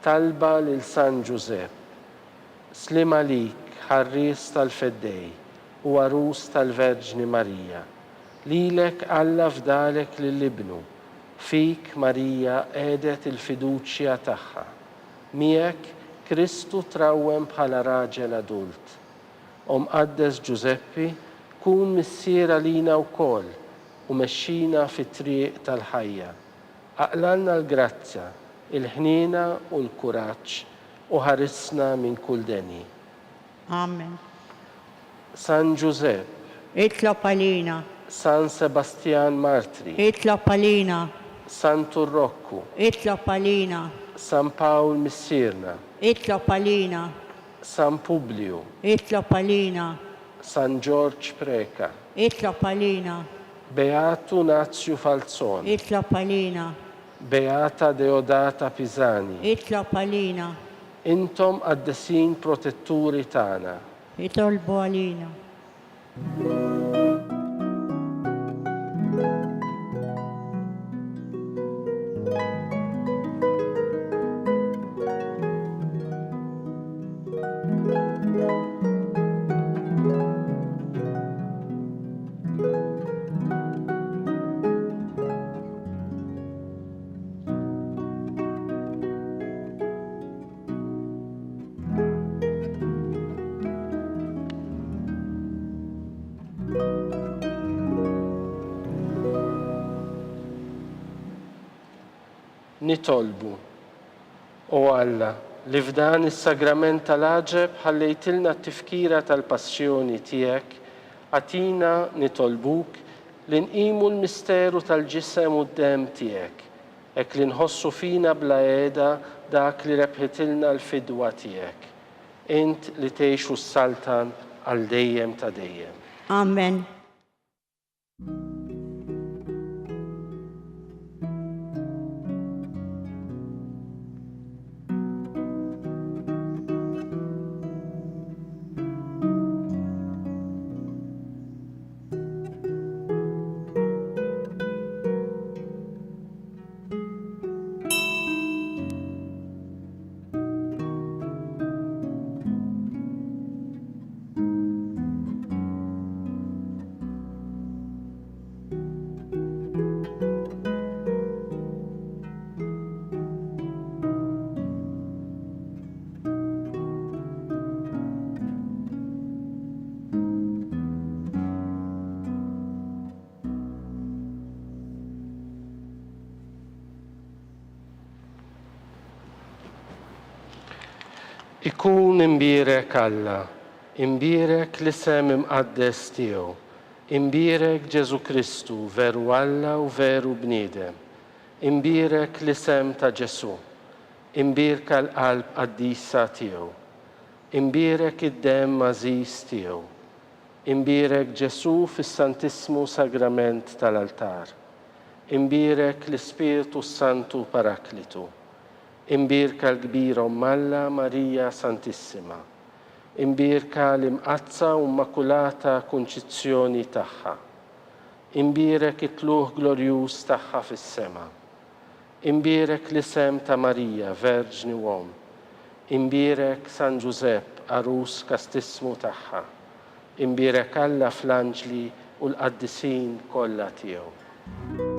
S2: Talba lil San Giusepp, slim għalik ħarries tal-feddej u għarus tal-Verġni Marija, lilek Alla fdalek lill-ibnu, fik Marija għedet il-fiduċja tagħha. Miegħek Kristu trawwem bħala raġel adult. Mqaddes Giuseppi, kun missiera lina wkoll u mexxina fit-triq tal-ħajja. Aqlalna l-grazzja, il-ħniena u l-kuraġġ u ħarisna minn kull deni.
S3: Amen.
S2: San Giuseppe,
S3: اطلب علينا
S2: San Sebastian Martri,
S3: اطلب علينا
S2: San Turroccu,
S3: اطلب علينا
S2: San Paul Missirna,
S3: اطلب علينا
S2: San Publio,
S3: اطلب علينا
S2: San George Preka,
S3: اطلب علينا
S2: Beato Nazio Falzone,
S3: اطلب علينا
S2: Beata Deodata Pisani,
S3: اطلب علينا
S2: intom għaddesin protetturi tagħna.
S3: يطلبوا علينا.
S2: Nitolbu, o Alla, li f'dan is-sagrament tal-aġeb ħallejtilna t-tifkira tal-passjoni tiegħek, għatina nitolbuk li nqimu l-misteru tal-ġisem u d-dem tiegħek, hekk li nħossu fina bla qiegħda dak li rebħitilna l-fidwa tiegħek. Int li tgħixu s-saltan għal dejjem ta' dejjem.
S3: Amen.
S2: Ikun imbirek Alla, imbirek l-isem imqaddes tiegħu, imbirek Ġesu Kristu, veru Alla u veru bniedem, imbirek l-isem ta' Ġesu, imbirka l-qalb qaddisa tiegħu, imbirek id-dem mażis tiegħu, imbirek Ġesu fis-Santissimu Sagrament tal-altar, imbirek l-Ispiritu Santu Paraklitu, imbirka l-kbira Alla Marija Santissima, imbirka l-imqazza u immakulata konċizzjoni tagħha, imbirek it-tluħ glorjuż tagħha fis-sema, imbirek l-isem ta' Marija, Verġni Uom, imbirek San Giuseppe, arus kastismu tagħha, imbirek Alla fl-anġli u l-qaddisin kollha tiegħu.